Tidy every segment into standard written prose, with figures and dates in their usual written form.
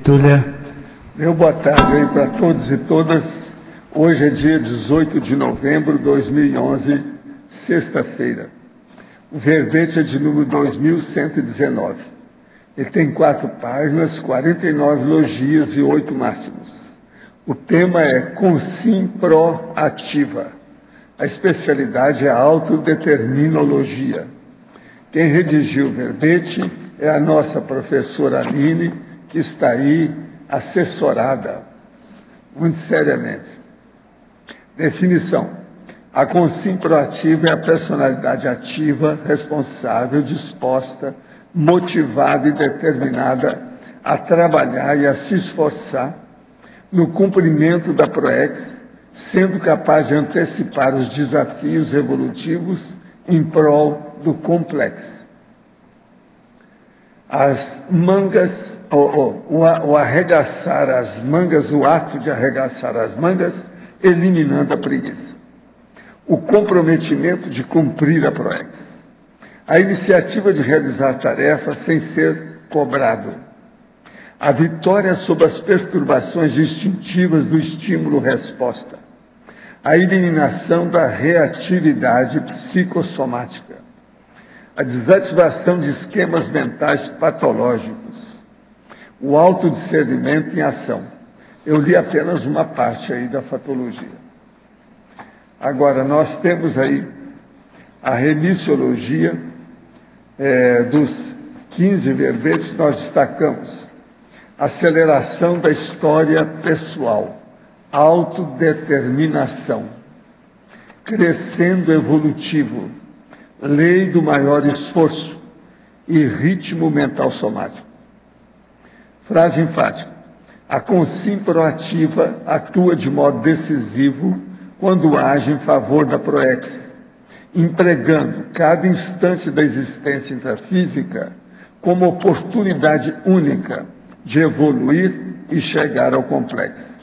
Túlia. Meu boa tarde aí para todos e todas. Hoje é dia 18 de novembro de 2011, sexta-feira. O verbete é de número 2119. Ele tem 4 páginas, 49 logias e 8 máximos. O tema é consim proativa. A especialidade é a autodeterminologia. Quem redigiu o verbete é a nossa professora Aline, que está aí assessorada, muito seriamente. Definição. A consim proativa é a personalidade ativa, responsável, disposta, motivada e determinada a trabalhar e a se esforçar no cumprimento da PROEX, sendo capaz de antecipar os desafios evolutivos em prol do complexo. As mangas, o arregaçar as mangas, o ato de arregaçar as mangas, eliminando a preguiça. O comprometimento de cumprir a PROEX. A iniciativa de realizar tarefas sem ser cobrado. A vitória sobre as perturbações instintivas do estímulo-resposta. A eliminação da reatividade psicossomática. A desativação de esquemas mentais patológicos. O autodiscernimento em ação. Eu li apenas uma parte aí da fatologia. Agora, nós temos aí a remissiologia dos 15 verbetes, nós destacamos aceleração da história pessoal, autodeterminação, crescendo evolutivo, lei do maior esforço e ritmo mental somático. Frase enfática. A consim proativa atua de modo decisivo quando age em favor da PROEX, empregando cada instante da existência intrafísica como oportunidade única de evoluir e chegar ao complexo.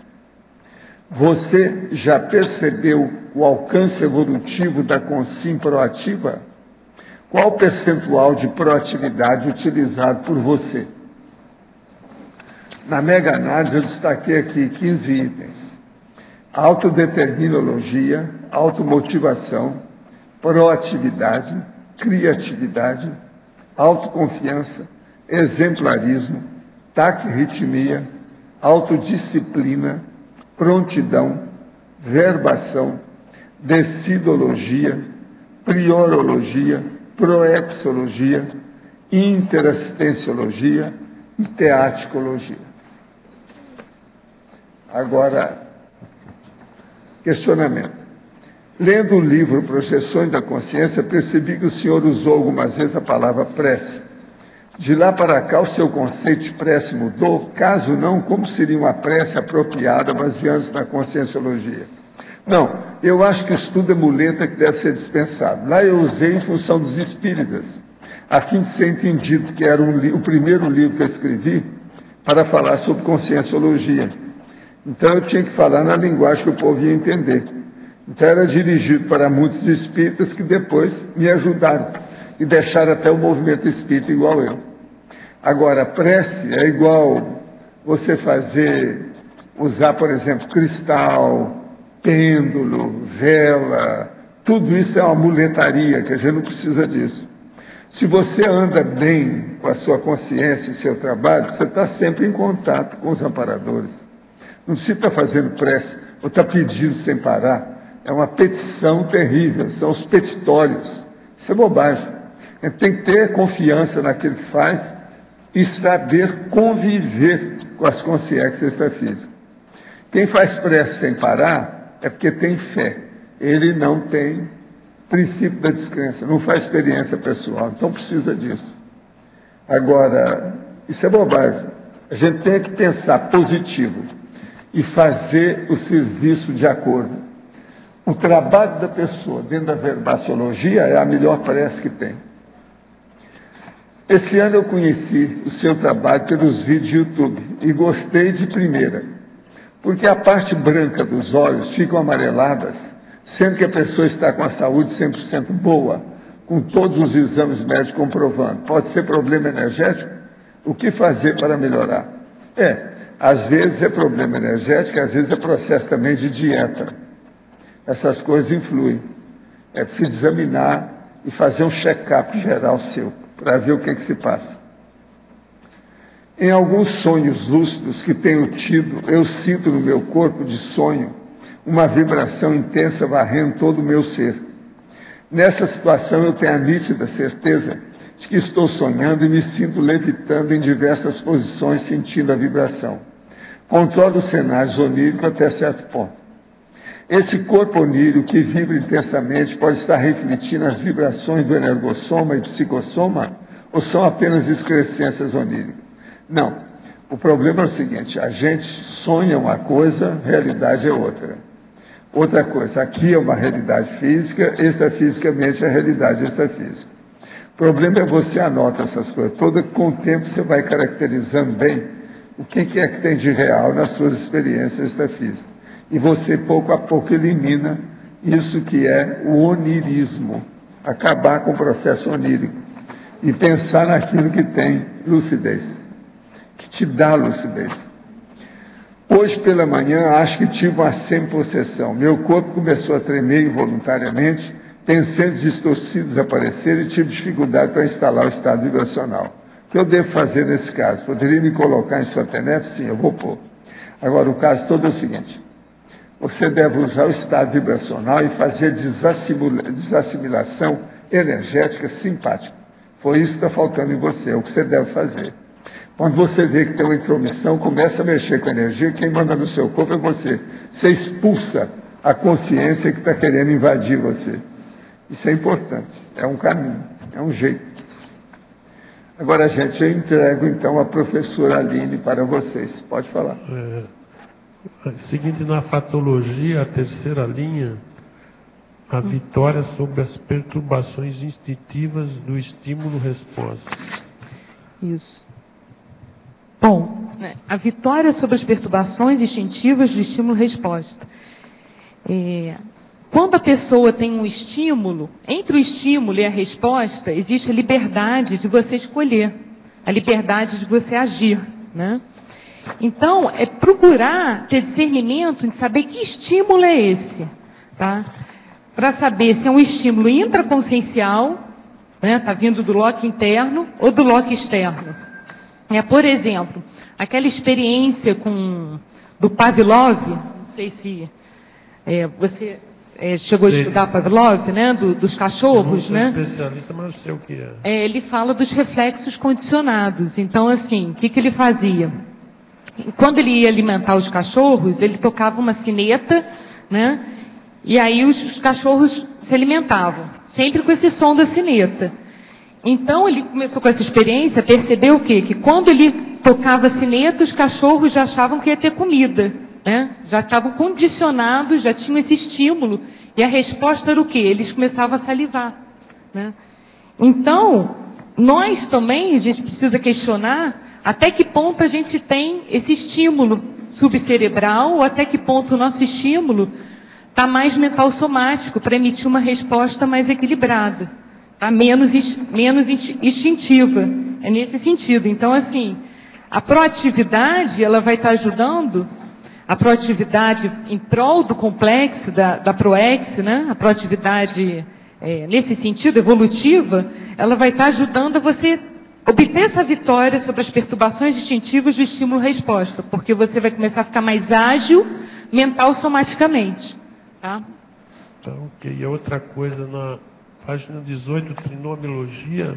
Você já percebeu o alcance evolutivo da consim proativa? Qual o percentual de proatividade utilizado por você? Na mega análise eu destaquei aqui 15 itens. Autodeterminologia, automotivação, proatividade, criatividade, autoconfiança, exemplarismo, taquirritmia, autodisciplina, prontidão, verbação, decidologia, priorologia, proexologia, interassistenciologia e teaticologia. Agora, questionamento. Lendo o livro Projeções da Consciência, percebi que o senhor usou algumas vezes a palavra prece. De lá para cá, o seu conceito de prece mudou? Caso não, como seria uma prece apropriada baseando-se na conscienciologia? Não, eu acho que o estudo é muleta que deve ser dispensado. Lá eu usei em função dos espíritas, a fim de ser entendido que era o primeiro livro que eu escrevi para falar sobre conscienciologia. Então eu tinha que falar na linguagem que o povo ia entender. Então era dirigido para muitos espíritas que depois me ajudaram e deixaram até o movimento espírita igual eu. Agora, prece é igual você usar, por exemplo, cristal, pêndulo, vela, tudo isso é uma muletaria, que a gente não precisa disso. Se você anda bem com a sua consciência e seu trabalho, você está sempre em contato com os amparadores. Não precisa estar fazendo prece ou estar pedindo sem parar. É uma petição terrível, são os petitórios. Isso é bobagem. A gente tem que ter confiança naquilo que faz e saber conviver com as consciências extrafísicas. Quem faz prece sem parar é porque tem fé. Ele não tem princípio da descrença, não faz experiência pessoal, então precisa disso. Agora, isso é bobagem. A gente tem que pensar positivo e fazer o serviço de acordo. O trabalho da pessoa dentro da verbaciologia é a melhor prece que tem. Esse ano eu conheci o seu trabalho pelos vídeos do YouTube e gostei de primeira, porque a parte branca dos olhos ficam amareladas, sendo que a pessoa está com a saúde 100% boa, com todos os exames médicos comprovando. Pode ser problema energético? O que fazer para melhorar? Às vezes é problema energético, às vezes é processo também de dieta. Essas coisas influem. É preciso examinar e fazer um check-up geral seu, para ver o que se passa. Em alguns sonhos lúcidos que tenho tido, eu sinto no meu corpo de sonho uma vibração intensa varrendo todo o meu ser. Nessa situação eu tenho a nítida certeza de que estou sonhando e me sinto levitando em diversas posições, sentindo a vibração. Controlo os cenários oníricos até certo ponto. Esse corpo onírico que vibra intensamente pode estar refletindo as vibrações do energossoma e psicossoma ou são apenas excrescências oníricas? Não. O problema é o seguinte, a gente sonha uma coisa, realidade é outra. Outra coisa, aqui é uma realidade física, extrafisicamente é a realidade extrafísica. O problema é você anota essas coisas. Com o tempo você vai caracterizando bem o que é que tem de real nas suas experiências extrafísicas. E você, pouco a pouco, elimina isso que é o onirismo. Acabar com o processo onírico. E pensar naquilo que tem lucidez. Que te dá lucidez. Hoje pela manhã, acho que tive uma semi-possessão. Meu corpo começou a tremer involuntariamente, pensamentos distorcidos apareceram e tive dificuldade para instalar o estado vibracional. O que eu devo fazer nesse caso? Poderia me colocar em sua TENEP? Sim, eu vou pôr. Agora, o caso todo é o seguinte. Você deve usar o estado vibracional e fazer desassimilação energética simpática. Foi isso que está faltando em você, é o que você deve fazer. Quando você vê que tem uma intromissão, começa a mexer com a energia, quem manda no seu corpo é você. Você expulsa a consciência que está querendo invadir você. Isso é importante, é um caminho, é um jeito. Agora, gente, eu entrego então a professora Aline para vocês. Pode falar. Seguinte, na fatologia, a terceira linha, a vitória sobre as perturbações instintivas do estímulo-resposta. Isso. Bom, a vitória sobre as perturbações instintivas do estímulo-resposta. Quando a pessoa tem um estímulo, entre o estímulo e a resposta, existe a liberdade de você escolher, a liberdade de você agir, né? Então, é procurar ter discernimento em saber que estímulo é esse, tá? Para saber se é um estímulo intraconsciencial, né? Tá vindo do loco interno ou do loco externo. Por exemplo, aquela experiência do Pavlov, não sei se você chegou a estudar Pavlov, né? Dos cachorros, eu não sou né? especialista, mas eu sei o que é. Ele fala dos reflexos condicionados. Então, assim, o que ele fazia? Quando ele ia alimentar os cachorros, ele tocava uma sineta, né? E aí os cachorros se alimentavam, sempre com esse som da sineta. Então ele começou com essa experiência, percebeu o quê? Que quando ele tocava a sineta, os cachorros já achavam que ia ter comida, né? Já estavam condicionados, já tinham esse estímulo. E a resposta era o quê? Eles começavam a salivar, né? Então, nós também, a gente precisa questionar até que ponto a gente tem esse estímulo subcerebral, ou até que ponto o nosso estímulo está mais mental somático, para emitir uma resposta mais equilibrada, tá? Menos instintiva. É nesse sentido. Então, assim, a proatividade, ela vai estar ajudando, a proatividade em prol do complexo, da ProEx, né? A proatividade, nesse sentido, evolutiva, ela vai estar ajudando a você obter essa vitória sobre as perturbações instintivas do estímulo-resposta, porque você vai começar a ficar mais ágil mental somaticamente. Tá? Tá, ok. E outra coisa, na página 18, trinomiologia,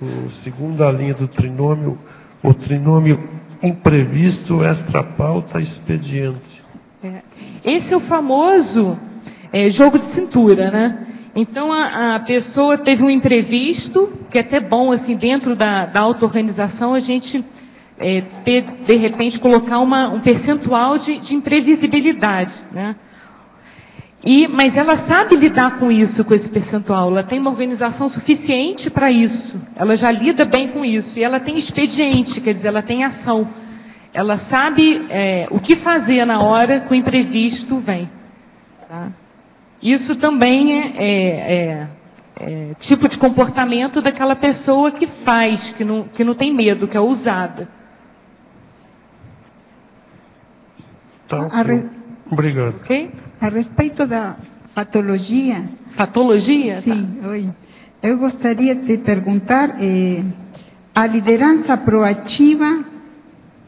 a segunda linha do trinômio, o trinômio imprevisto, extra-pauta, expediente. Esse é o famoso jogo de cintura, né? Então, a pessoa teve um imprevisto, que é até bom, assim, dentro da auto-organização, a gente, de repente, colocar um percentual de imprevisibilidade, né? Mas ela sabe lidar com isso, com esse percentual. Ela tem uma organização suficiente para isso. Ela já lida bem com isso. E ela tem expediente, quer dizer, ela tem ação. Ela sabe o que fazer na hora que o imprevisto vem. Tá? Isso também é tipo de comportamento daquela pessoa que faz, que não tem medo, que é ousada. Tá, obrigado. Ok? A respeito da patologia. Fatologia? Sim, oi. Eu gostaria de perguntar a liderança proativa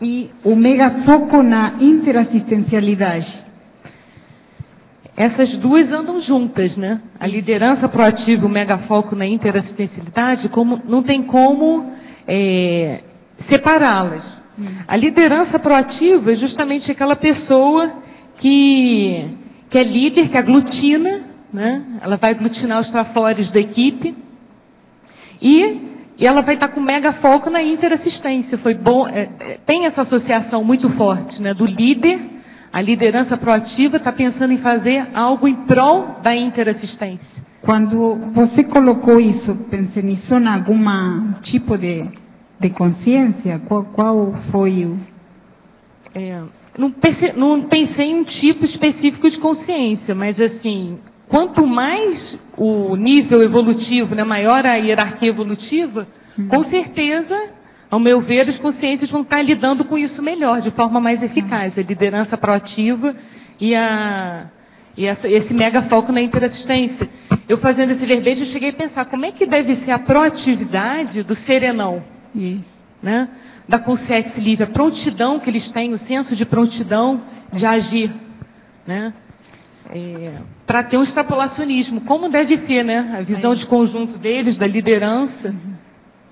e o megafoco na interassistencialidade. Essas duas andam juntas, né? A liderança proativa e o megafoco na interassistencialidade, não tem como separá-las. A liderança proativa é justamente aquela pessoa que é líder, que aglutina, né? Ela vai aglutinar os trafores da equipe e ela vai estar com mega foco na interassistência. Foi bom, tem essa associação muito forte, né? Do líder. A liderança proativa está pensando em fazer algo em prol da interassistência. Quando você colocou isso, pensou em algum tipo de consciência? Qual foi o... Não pensei em um tipo específico de consciência, mas assim, quanto mais o nível evolutivo, né, maior a hierarquia evolutiva, com certeza, ao meu ver, as consciências vão estar lidando com isso melhor, de forma mais eficaz. A liderança proativa e esse mega foco na interassistência. Eu fazendo esse verbete, eu cheguei a pensar como é que deve ser a proatividade do serenão, né? Da consciência livre, a prontidão que eles têm, o senso de prontidão de agir, né? Para ter um extrapolacionismo, como deve ser, né? A visão de conjunto deles, da liderança,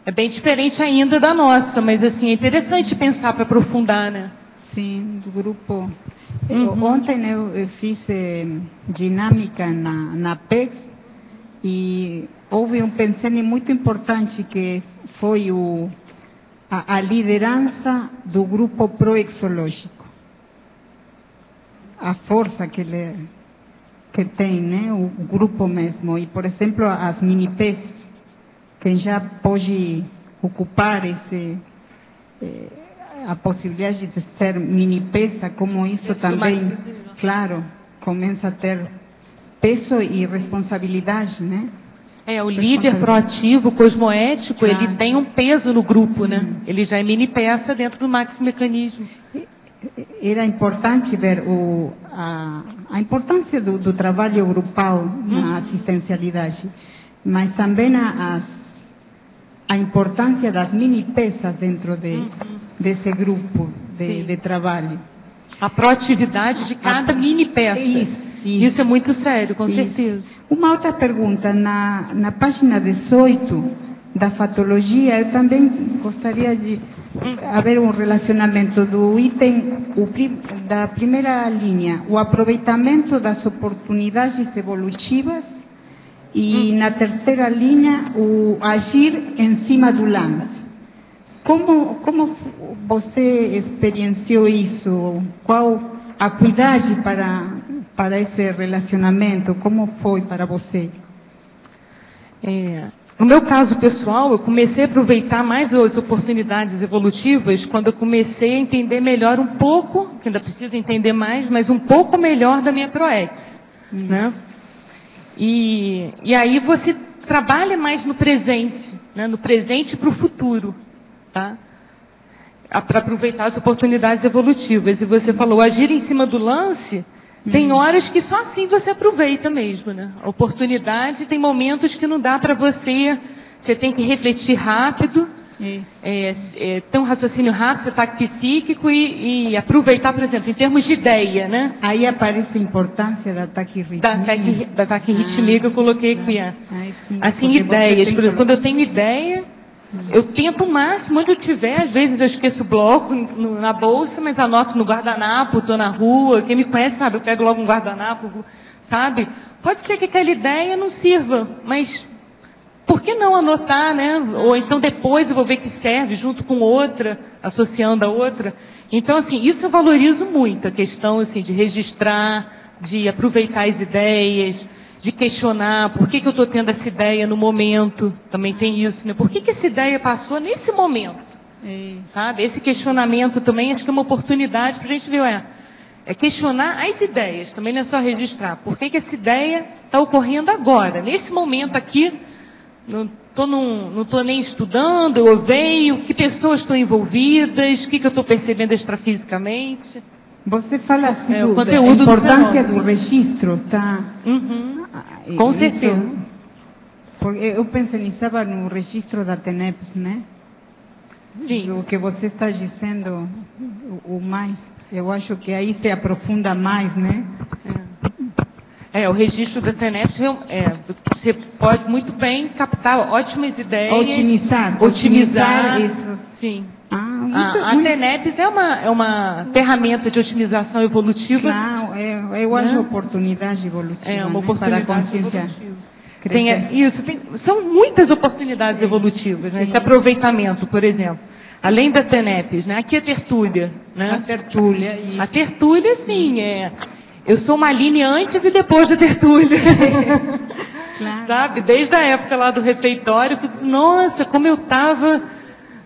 é bem diferente ainda da nossa, mas assim, é interessante pensar para aprofundar, né? Sim, do grupo. Ontem eu fiz dinâmica na PEX e houve um pensamento muito importante que foi a liderança do grupo proexológico. A força que tem, né, o grupo mesmo. E, por exemplo, as mini-PES, quem já pode ocupar a possibilidade de ser mini-PESA, como isso também, claro, começa a ter peso e responsabilidade, né? O líder proativo, cosmoético, claro. Ele tem um peso no grupo, né? Ele já é mini-peça dentro do maxi-mecanismo. Era importante ver a importância do trabalho grupal na assistencialidade, mas também a importância das mini-peças dentro desse grupo de trabalho. A proatividade de cada mini-peça. Isso é muito sério, com certeza. Uma outra pergunta, na página 18 da fatologia, eu também gostaria de haver um relacionamento do item da primeira linha, o aproveitamento das oportunidades evolutivas, e na terceira linha, o agir em cima do lance. Como você experienciou isso? Qual a cuidade para esse relacionamento? Como foi para você? No meu caso pessoal, eu comecei a aproveitar mais as oportunidades evolutivas quando eu comecei a entender melhor um pouco, que ainda preciso entender mais, mas um pouco melhor da minha ProEx, né? E aí você trabalha mais no presente, né? No presente para o futuro, tá? Para aproveitar as oportunidades evolutivas. E você falou, agir em cima do lance, tem horas que só assim você aproveita mesmo, né? A oportunidade, tem momentos que não dá para você tem que refletir rápido, ter um raciocínio rápido, ataque psíquico e aproveitar, por exemplo, em termos de ideia, né? Aí aparece a importância da taquirritmia. Da taquirritmia que eu coloquei aqui. Assim, ideias. Por exemplo, quando eu tenho ideia, eu tento o máximo, onde eu tiver, às vezes eu esqueço o bloco na bolsa, mas anoto no guardanapo, estou na rua, quem me conhece sabe, eu pego logo um guardanapo, sabe? Pode ser que aquela ideia não sirva, mas por que não anotar, né? Ou então depois eu vou ver que serve, junto com outra, associando a outra. Então, assim, isso eu valorizo muito, a questão, assim, de registrar, de aproveitar as ideias, de questionar por que eu estou tendo essa ideia no momento, também tem isso, né? Por que essa ideia passou nesse momento? Sabe? Esse questionamento também, acho que é uma oportunidade para a gente ver, questionar as ideias, também não é só registrar. Por que essa ideia está ocorrendo agora, nesse momento aqui? Não estou nem estudando, eu veio, que pessoas estão envolvidas, o que eu estou percebendo extrafisicamente. Você fala assim, o da conteúdo importância do do registro, tá? Com Isso, certeza. porque eu pensava no registro da TENEPS, né? Sim. O que você está dizendo, o mais. Eu acho que aí se aprofunda mais, né? O registro da TENEPS, você pode muito bem captar ótimas ideias. Otimizar isso. Sim. A TENEPS é uma ferramenta de otimização evolutiva. Claro, eu acho oportunidade evolutiva. É uma né? oportunidade para a consciência. evolutiva. São muitas oportunidades evolutivas, né? Esse aproveitamento, por exemplo. Além da TENEPS, né? Aqui a tertúlia. Né? A tertúlia, isso. A tertúlia, sim, Eu sou uma Aline antes e depois da tertúlia. Claro. Sabe? Desde a época lá do refeitório, eu fico assim, nossa, como eu estava,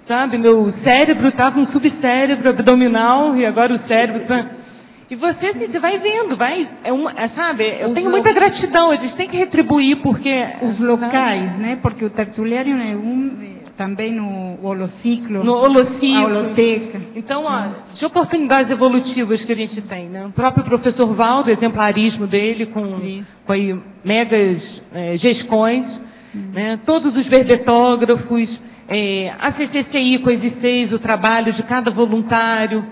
sabe? Meu cérebro estava um subcérebro abdominal e agora o cérebro está... E você, assim, você vai vendo, sabe? Eu tenho muita gratidão, a gente tem que retribuir, porque... Os locais, né? Porque o tertuliário é também no holociclo. No holociclo. A holoteca. Então, de oportunidades evolutivas que a gente tem, né? O próprio professor Valdo, o exemplarismo dele, com aí, megas gescões, né? Todos os verbetógrafos, a CCCI com as I6, o trabalho de cada voluntário,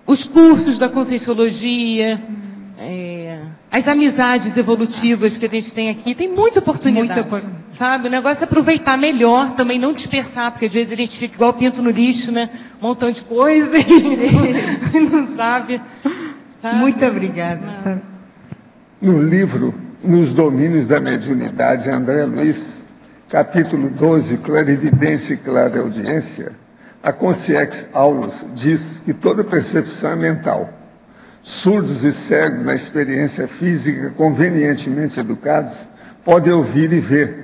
os cursos da Conscienciologia, as amizades evolutivas que a gente tem aqui, tem muita oportunidade. Sabe? O negócio é aproveitar melhor, também não dispersar, porque às vezes a gente fica igual pinto no lixo, né? Um montão de coisa e não sabe. Muito obrigada. No livro Nos Domínios da Mediunidade, André Luiz, capítulo 12, Clarividência e Clareaudiência, a Consciex Aulus diz que toda percepção é mental. Surdos e cegos na experiência física convenientemente educados podem ouvir e ver,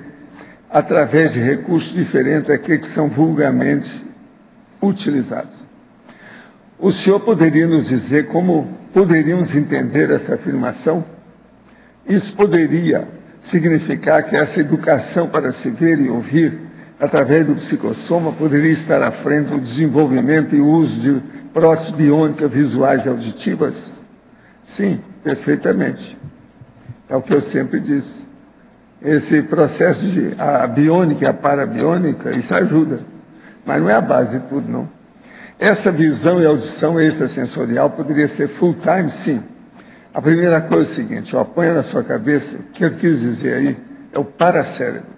através de recursos diferentes daqueles que são vulgarmente utilizados. O senhor poderia nos dizer como poderíamos entender essa afirmação? Isso poderia significar que essa educação para se ver e ouvir, através do psicossoma, poderia estar à frente do desenvolvimento e uso de próteses biônicas visuais e auditivas? Sim, perfeitamente. É o que eu sempre disse. Esse processo de a biônica e a parabiônica, isso ajuda. Mas não é a base de tudo, não. Essa visão e audição extrasensorial poderia ser full time, sim. A primeira coisa é o seguinte, eu apanho na sua cabeça, o que eu quis dizer aí é o paracérebro.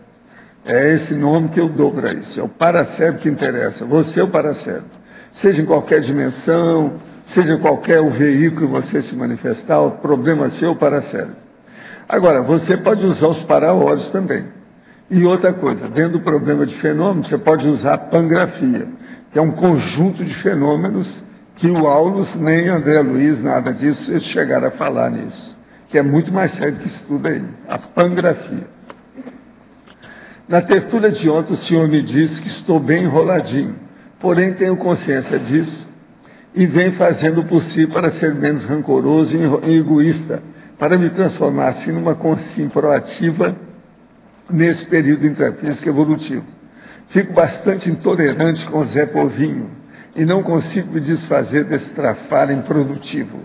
É esse nome que eu dou para isso. É o paracérebro que interessa. Você é o paracérebro. Seja em qualquer dimensão, seja em qualquer o veículo que você se manifestar, o problema seu é o paracérebro. Agora, você pode usar os paraódios também. E outra coisa, dentro do problema de fenômenos, você pode usar a pangrafia, que é um conjunto de fenômenos que o Aulus, nem André Luiz, nada disso, eles chegaram a falar nisso. Que é muito mais sério que isso tudo aí, a pangrafia. Na tertúlia de ontem, o senhor me disse que estou bem enroladinho, porém tenho consciência disso e venho fazendo o possível para ser menos rancoroso e egoísta, para me transformar assim numa consciência proativa nesse período intrafísico evolutivo. Fico bastante intolerante com o Zé Povinho e não consigo me desfazer desse trafar improdutivo.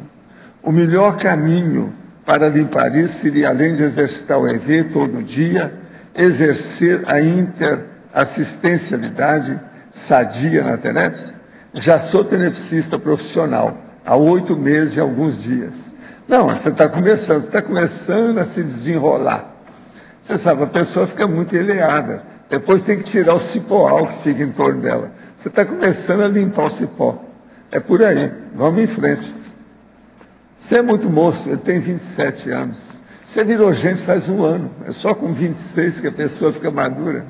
O melhor caminho para limpar isso seria, além de exercitar o EV todo dia, exercer a interassistencialidade sadia na TENEPS. Já sou tenepsista profissional, há 8 meses e alguns dias. Não, você está começando a se desenrolar. Você sabe, a pessoa fica muito eleada. Depois tem que tirar o cipoal que fica em torno dela. Você está começando a limpar o cipó. É por aí, vamos em frente. Você é muito moço, ele tem 27 anos. Você virou gente faz 1 ano. É só com 26 que a pessoa fica madura.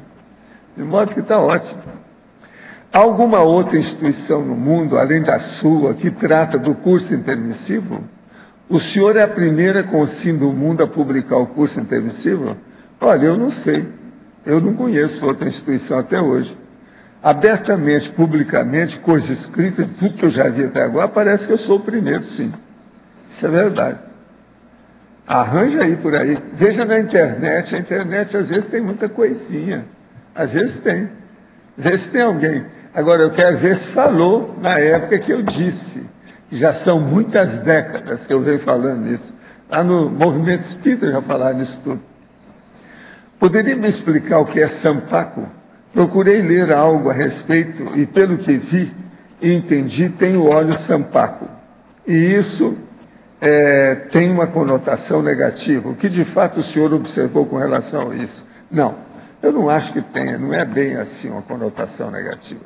De modo que está ótimo. Há alguma outra instituição no mundo, além da sua, que trata do curso intermissivo? O senhor é a primeira consciência do mundo a publicar o curso intermissivo? Olha, eu não sei. Eu não conheço outra instituição até hoje. Abertamente, publicamente, coisa escrita, de tudo que eu já vi até agora, parece que eu sou o primeiro, sim. Isso é verdade. Arranja aí por aí. Veja na internet. A internet, às vezes, tem muita coisinha. Às vezes tem. Vê se tem alguém. Agora, eu quero ver se falou na época que eu disse Já são muitas décadas que eu venho falando isso. Lá no movimento espírita já falaram isso tudo. Poderia me explicar o que é sampaco? Procurei ler algo a respeito e, pelo que vi e entendi, tem o óleo sampaco. E isso tem uma conotação negativa. O que de fato o senhor observou com relação a isso? Não, eu não acho que tenha, não é bem assim uma conotação negativa.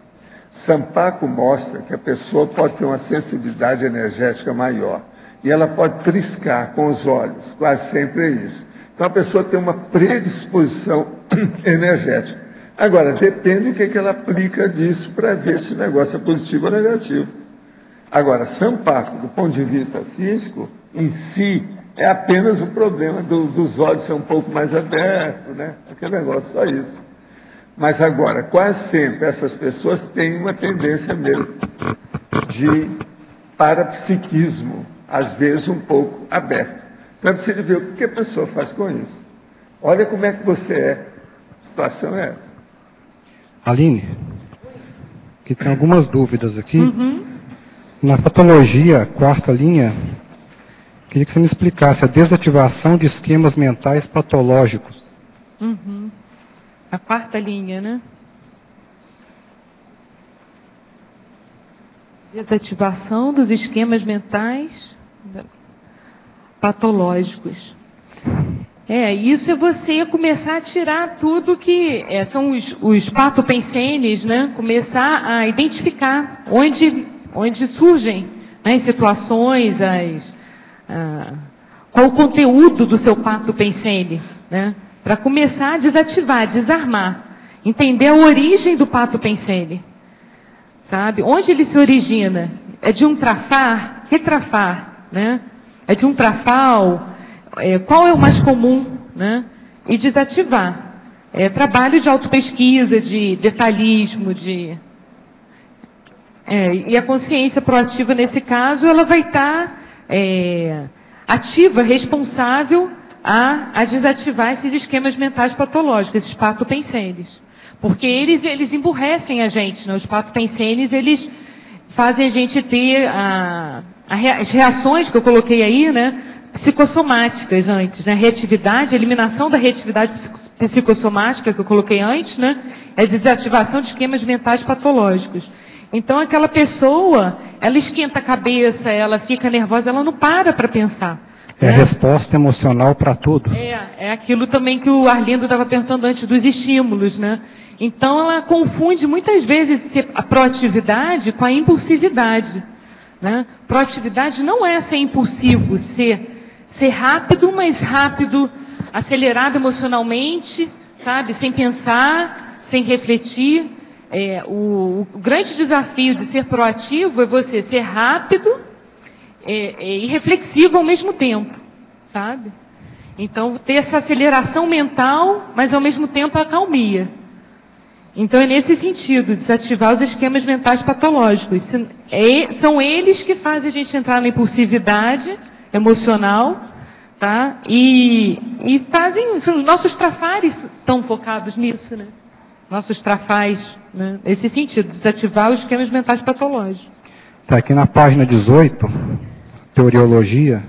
Sampaco mostra que a pessoa pode ter uma sensibilidade energética maior. E ela pode triscar com os olhos, quase sempre é isso. Então a pessoa tem uma predisposição energética. Agora, depende do que ela aplica disso para ver se o negócio é positivo ou negativo. Agora, sampaco, do ponto de vista físico, em si, é apenas o problema dos olhos ser um pouco mais abertos, né? Aquele negócio, só isso. Mas agora, quase sempre, essas pessoas têm uma tendência mesmo de parapsiquismo, às vezes um pouco aberto. Então, precisa ver o que a pessoa faz com isso. Olha como é que você é. A situação é essa. Aline, que tem algumas dúvidas aqui. Na patologia, quarta linha, queria que você me explicasse a desativação de esquemas mentais patológicos. A quarta linha, né? Desativação dos esquemas mentais patológicos. Isso é você começar a tirar tudo que são os patopensenes, né? Começar a identificar onde surgem, né, as situações, qual o conteúdo do seu patopensene, né? Para começar a desativar, desarmar, entender a origem do patopensene, sabe? Onde ele se origina? É de um trafar, retrafar, né? É de um trafal, qual é o mais comum, né? E desativar. Trabalho de autopesquisa, de detalhismo, e a consciência proativa, nesse caso, ela vai estar ativa, responsável a desativar esses esquemas mentais patológicos, esses patopensenes. Porque eles emburrecem a gente, né? Os patopensenes, eles fazem a gente ter as reações que eu coloquei aí, né? Psicossomáticas antes, né? Reatividade, eliminação da reatividade psicossomática que eu coloquei antes, né? É desativação de esquemas mentais patológicos. Então, aquela pessoa, ela esquenta a cabeça, ela fica nervosa, ela não para pensar. É resposta emocional para tudo. É aquilo também que o Arlindo estava perguntando antes dos estímulos, né? Então, ela confunde muitas vezes a proatividade com a impulsividade, né? Proatividade não é ser impulsivo, ser rápido, mas rápido, acelerado emocionalmente, sabe? Sem pensar, sem refletir. O grande desafio de ser proativo é você ser rápido e reflexivo ao mesmo tempo, sabe? Então, ter essa aceleração mental, mas ao mesmo tempo a calmia. Então, é nesse sentido, desativar os esquemas mentais patológicos. São eles que fazem a gente entrar na impulsividade emocional, tá? E são os nossos trafares estão focados nisso, né? Nossos trafais, né? Nesse sentido, desativar os esquemas mentais patológicos. Está aqui na página 18, teoriologia.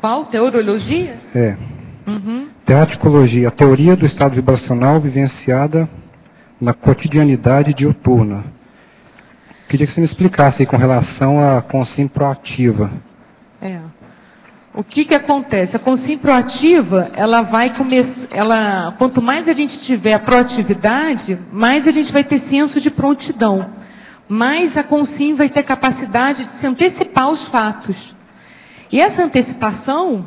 Qual? Teoriologia? Teaticologia, a teoria do estado vibracional vivenciada na cotidianidade diuturna. Queria que você me explicasse aí com relação à consciência proativa. O que acontece? A consciência proativa, ela vai começar, quanto mais a gente tiver proatividade, mais a gente vai ter senso de prontidão. Mais a consciência vai ter capacidade de se antecipar aos fatos. E essa antecipação,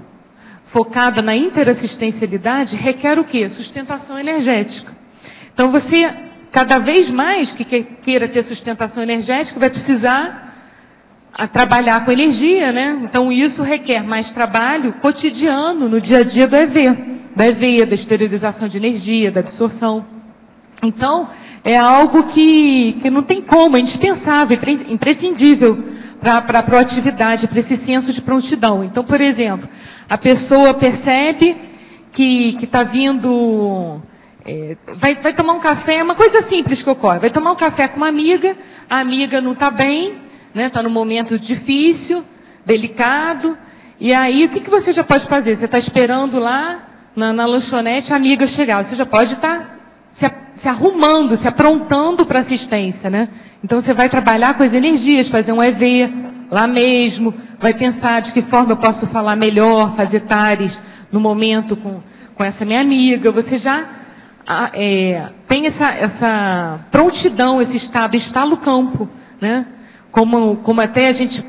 focada na interassistencialidade, requer o quê? Sustentação energética. Então você, cada vez mais que queira ter sustentação energética, vai precisar trabalhar com energia, né? Então isso requer mais trabalho cotidiano no dia a dia do EV, da esterilização de energia, da absorção. Então, é algo que não tem como, é indispensável, imprescindível para a proatividade, para esse senso de prontidão. Então, por exemplo, a pessoa percebe que está vindo, vai tomar um café, é uma coisa simples que ocorre, vai tomar um café com uma amiga, a amiga não está bem, né? Está num momento difícil, delicado. E aí, o que você já pode fazer? Você está esperando lá na lanchonete a amiga chegar. Você já pode estar se arrumando, se aprontando para assistência, né? Então, você vai trabalhar com as energias, fazer um EV lá mesmo, vai pensar de que forma eu posso falar melhor, fazer tares no momento com essa minha amiga. Você já tem essa prontidão, esse estado, instala o campo, né? Como até a gente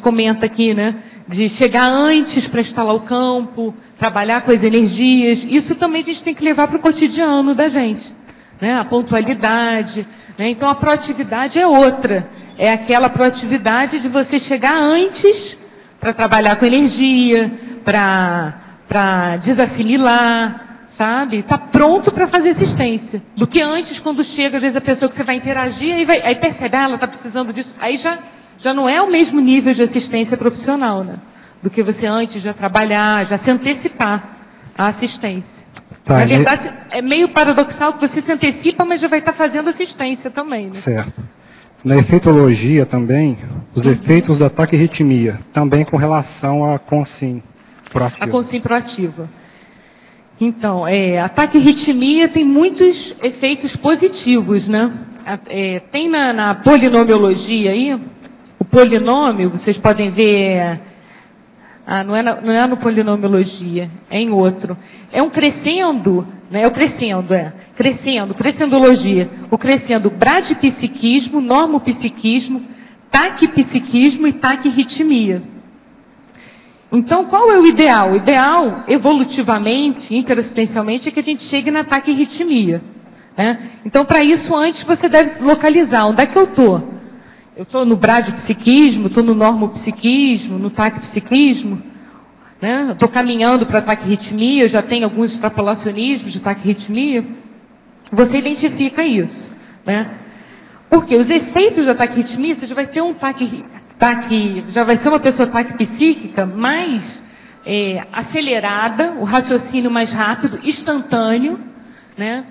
comenta aqui, né? De chegar antes para instalar o campo, trabalhar com as energias. Isso também a gente tem que levar para o cotidiano da gente, né? A pontualidade, né? Então a proatividade é outra. É aquela proatividade de você chegar antes para trabalhar com energia, para desassimilar, sabe? Está pronto para fazer assistência. Do que antes, quando chega, às vezes a pessoa que você vai interagir, aí percebe, ela está precisando disso. Aí já não é o mesmo nível de assistência profissional, né? Do que você antes já trabalhar, já se antecipar à assistência. Tá, na verdade, é meio paradoxal que você se antecipa, mas já vai estar fazendo assistência também, né? Certo. Na efeitologia também, os efeitos da taquirritmia, também com relação à consim proativa. A consim proativa. Então, a taquirritmia tem muitos efeitos positivos, né? Tem na polinomiologia aí, o polinômio, vocês podem ver, não é no polinomiologia, é em outro. É um crescendo, né? É o crescendo, crescendologia. O crescendo, bradipsiquismo, normopsiquismo, taquipsiquismo e taquirritmia. Então, qual é o ideal? O ideal, evolutivamente, interassistencialmente, é que a gente chegue na taquirritmia, né? Então, para isso, antes você deve se localizar. Onde é que eu estou? Eu estou no bradipsiquismo, estou no normopsiquismo, no taquipsiquismo, né? Estou caminhando para a taquirritmia, já tem alguns extrapolacionismos de taquirritmia. Você identifica isso, né? Porque os efeitos da taquirritmia, você já vai ter um já vai ser uma pessoa taquipsíquica mais acelerada, o raciocínio mais rápido, instantâneo, né?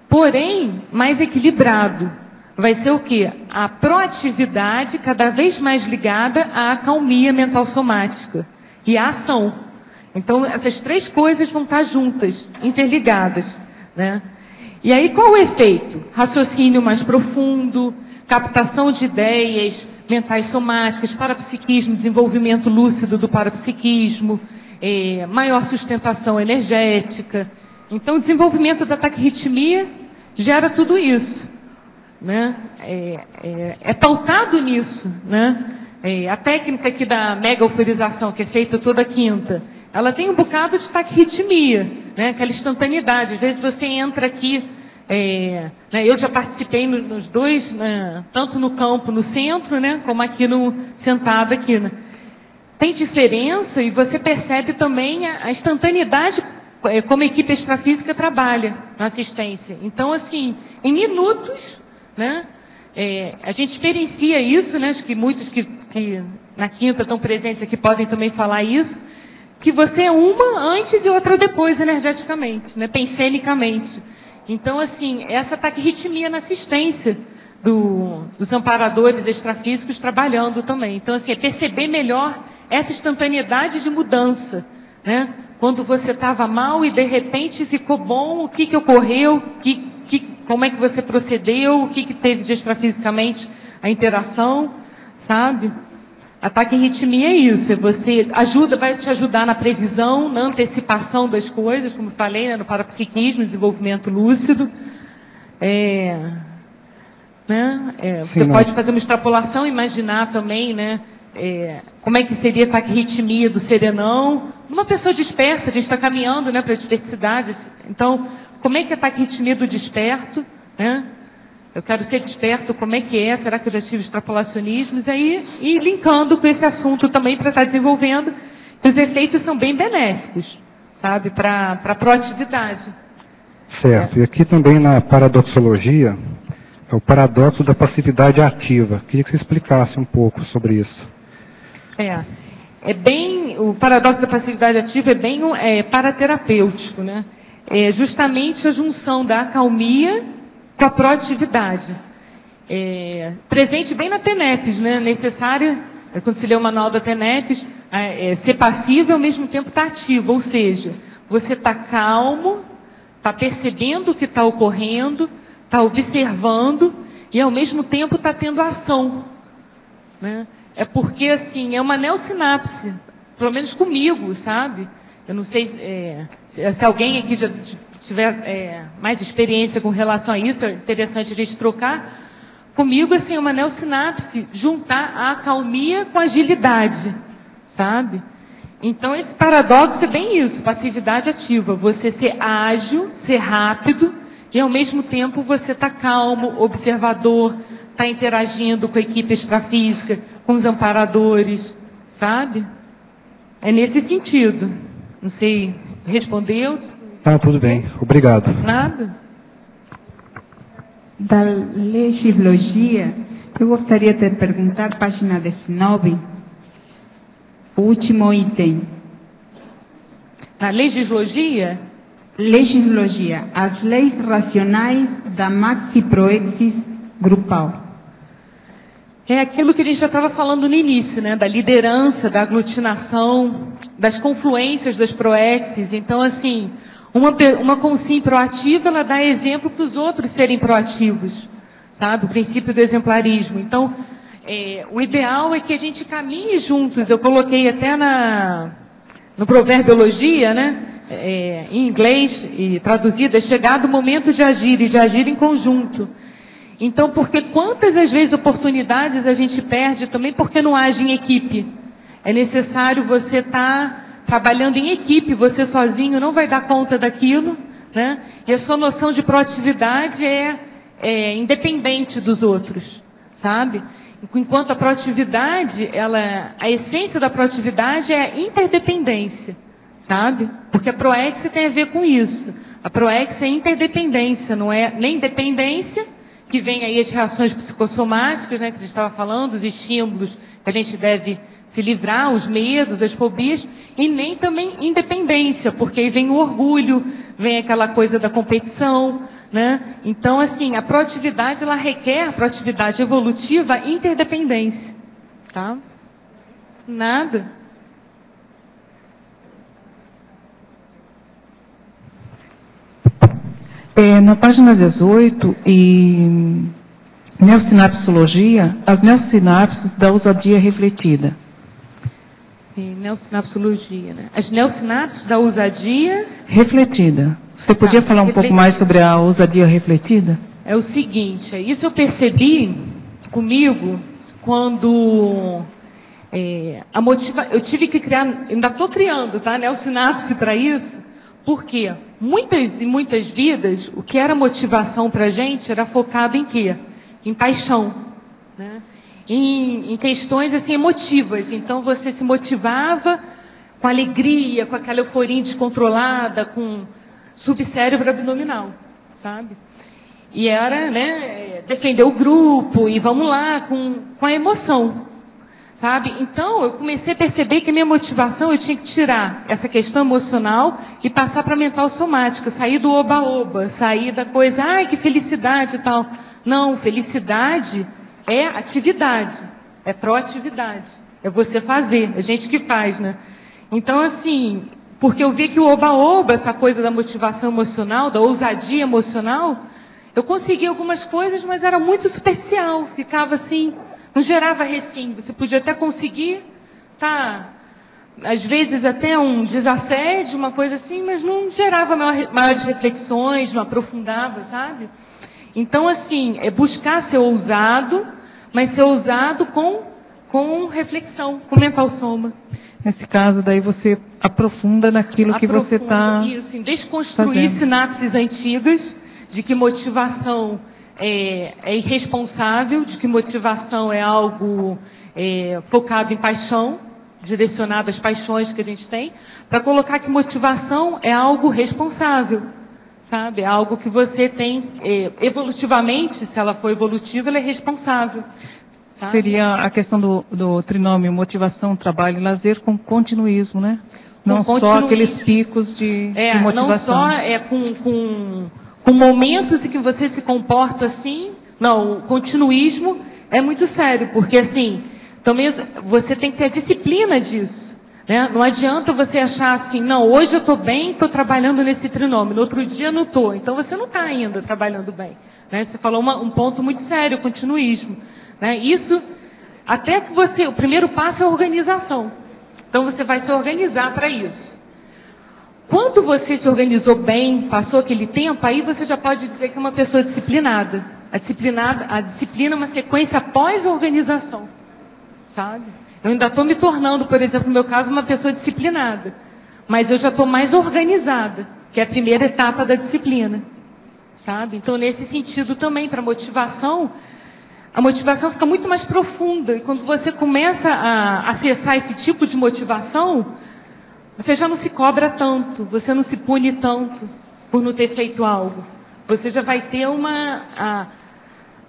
Porém, mais equilibrado. Vai ser o quê? A proatividade cada vez mais ligada à acalmia mental somática e à ação. Então, essas três coisas vão estar juntas, interligadas, né? E aí, qual o efeito? Raciocínio mais profundo, captação de ideias mentais somáticas, parapsiquismo, desenvolvimento lúcido do parapsiquismo, maior sustentação energética. Então, o desenvolvimento da taquirritmia gera tudo isso, né? É pautado nisso, né? A técnica aqui da mega euforização, que é feita toda quinta, ela tem um bocado de taquirritmia, né? Aquela instantaneidade. Às vezes você entra aqui, né? Eu já participei nos dois, né? Tanto no campo, no centro, né? Como aqui sentado aqui, né? Tem diferença e você percebe também a instantaneidade como a equipe extrafísica trabalha na assistência. Então, assim, em minutos, né? A gente experiencia isso, né? Acho que muitos que na quinta estão presentes aqui podem também falar isso, que você é uma antes e outra depois energeticamente, né? Pensenicamente. Então, assim, essa taquirritmia na assistência dos amparadores extrafísicos trabalhando também. Então, assim, é perceber melhor essa instantaneidade de mudança, né? Quando você estava mal e de repente ficou bom, o que ocorreu, como é que você procedeu, o que teve de extrafisicamente a interação, sabe? A taquirritmia é isso, vai te ajudar na previsão, na antecipação das coisas, como falei, né, no parapsiquismo, desenvolvimento lúcido. Você pode fazer uma extrapolação, imaginar também, né? Como é que seria a taquirritmia do serenão? Uma pessoa desperta, a gente está caminhando, né, para a diversidade. Então, como é que é a taquirritmia do desperto, né? Eu quero ser desperto, como é que é? Será que eu já tive extrapolacionismos? Aí, e linkando com esse assunto também para estar desenvolvendo, os efeitos são bem benéficos, sabe? Para a proatividade. Certo. E aqui também na paradoxologia, é o paradoxo da passividade ativa. Queria que você explicasse um pouco sobre isso. O paradoxo da passividade ativa é bem paraterapêutico, né? É justamente a junção da acalmia com a proatividade. presente bem na TENEPES, né? Necessária, quando se lê o manual da TENEPES, ser passivo e ao mesmo tempo estar ativo, ou seja, você está calmo, está percebendo o que está ocorrendo, está observando e ao mesmo tempo está tendo ação, né? É porque, assim, é uma neossinapse, pelo menos comigo, sabe? Eu não sei se alguém aqui já tiver mais experiência com relação a isso, é interessante a gente trocar. Comigo, assim, uma neossinapse, juntar a acalmia com a agilidade, sabe? Então, esse paradoxo é bem isso, passividade ativa. Você ser ágil, ser rápido, e ao mesmo tempo você está calmo, observador, está interagindo com a equipe extrafísica, com os amparadores, sabe? É nesse sentido. Não sei, respondeu? Tá, tudo bem. Obrigado. Nada? Da legislogia, eu gostaria de perguntar, página 19, o último item. A legislogia? Legislogia, as leis racionais da maxi-proexis grupal. É aquilo que a gente já estava falando no início, né? Da liderança, da aglutinação, das confluências das proexis. Então, assim, uma consim proativa, ela dá exemplo para os outros serem proativos, sabe? O princípio do exemplarismo. Então, o ideal é que a gente caminhe juntos. Eu coloquei até no Proverbiologia, né? Em inglês, e traduzida, é chegado o momento de agir, e de agir em conjunto. Então, porque quantas as vezes oportunidades a gente perde também porque não age em equipe. É necessário você estar trabalhando em equipe, você sozinho não vai dar conta daquilo, né? E a sua noção de proatividade é independente dos outros, sabe? Enquanto a proatividade, a essência da proatividade é a interdependência, sabe? Porque a proexia tem a ver com isso. A proexia é interdependência, não é nem dependência, que vem aí as reações psicossomáticas, né, que a gente estava falando, os estímulos que a gente deve se livrar, os medos, as fobias, e nem também independência, porque aí vem o orgulho, vem aquela coisa da competição, né? Então, assim, a proatividade, ela requer, a proatividade evolutiva, interdependência, tá? Nada. Na página 18, em neossinapsologia, as neossinapses da ousadia refletida. Neossinapsologia, né? As neossinapses da ousadia refletida. Você podia falar um pouco mais sobre a ousadia refletida? É o seguinte, isso eu percebi comigo quando eu tive que criar, ainda estou criando, tá? Neossinapse para isso. Porque muitas e muitas vidas, o que era motivação para a gente era focado em quê? Em paixão, né? Em questões assim emotivas. Então você se motivava com alegria, com aquela euforia descontrolada, com subcérebro abdominal, sabe? E era, né, defender o grupo e vamos lá com a emoção. Sabe? Então, eu comecei a perceber que a minha motivação, eu tinha que tirar essa questão emocional e passar para a mental somática, sair do oba-oba, sair da coisa, ai, que felicidade e tal. Não, felicidade é atividade, é proatividade, é você fazer, é gente que faz, né? Então, assim, porque eu vi que o oba-oba, essa coisa da motivação emocional, da ousadia emocional, eu conseguia algumas coisas, mas era muito superficial, ficava assim... Não gerava recinto, você podia até conseguir, tá, às vezes até um desassédio, uma coisa assim, mas não gerava maiores reflexões, não aprofundava, sabe? Então, assim, é buscar ser ousado, mas ser ousado com reflexão, com mental soma. Nesse caso, daí você aprofunda naquilo que você está isso, em desconstruir sinapses antigas de que motivação é irresponsável, de que motivação é algo focado em paixão, direcionado às paixões que a gente tem, para colocar que motivação é algo responsável, sabe? É algo que você tem, evolutivamente, se ela for evolutiva, ela é responsável. Sabe? Seria a questão do trinômio motivação, trabalho e lazer com continuismo, né? Não só aqueles picos de motivação. Não só com momentos em que você se comporta assim, Não, o continuismo é muito sério, porque assim, também você tem que ter a disciplina disso. Né? Não adianta você achar assim, não, hoje eu estou bem, estou trabalhando nesse trinômio, no outro dia não estou. Então você não está ainda trabalhando bem. Né? Você falou um ponto muito sério, o continuismo. Né? Isso, até que o primeiro passo é a organização. Então você vai se organizar para isso. Quando você se organizou bem, passou aquele tempo, aí você já pode dizer que é uma pessoa disciplinada. A disciplina é uma sequência após a organização. Sabe? Eu ainda estou me tornando, por exemplo, no meu caso, uma pessoa disciplinada. Mas eu já estou mais organizada, que é a primeira etapa da disciplina. Sabe? Então, nesse sentido também, para a motivação fica muito mais profunda. E quando você começa a acessar esse tipo de motivação, você já não se cobra tanto, você não se pune tanto por não ter feito algo. Você já vai ter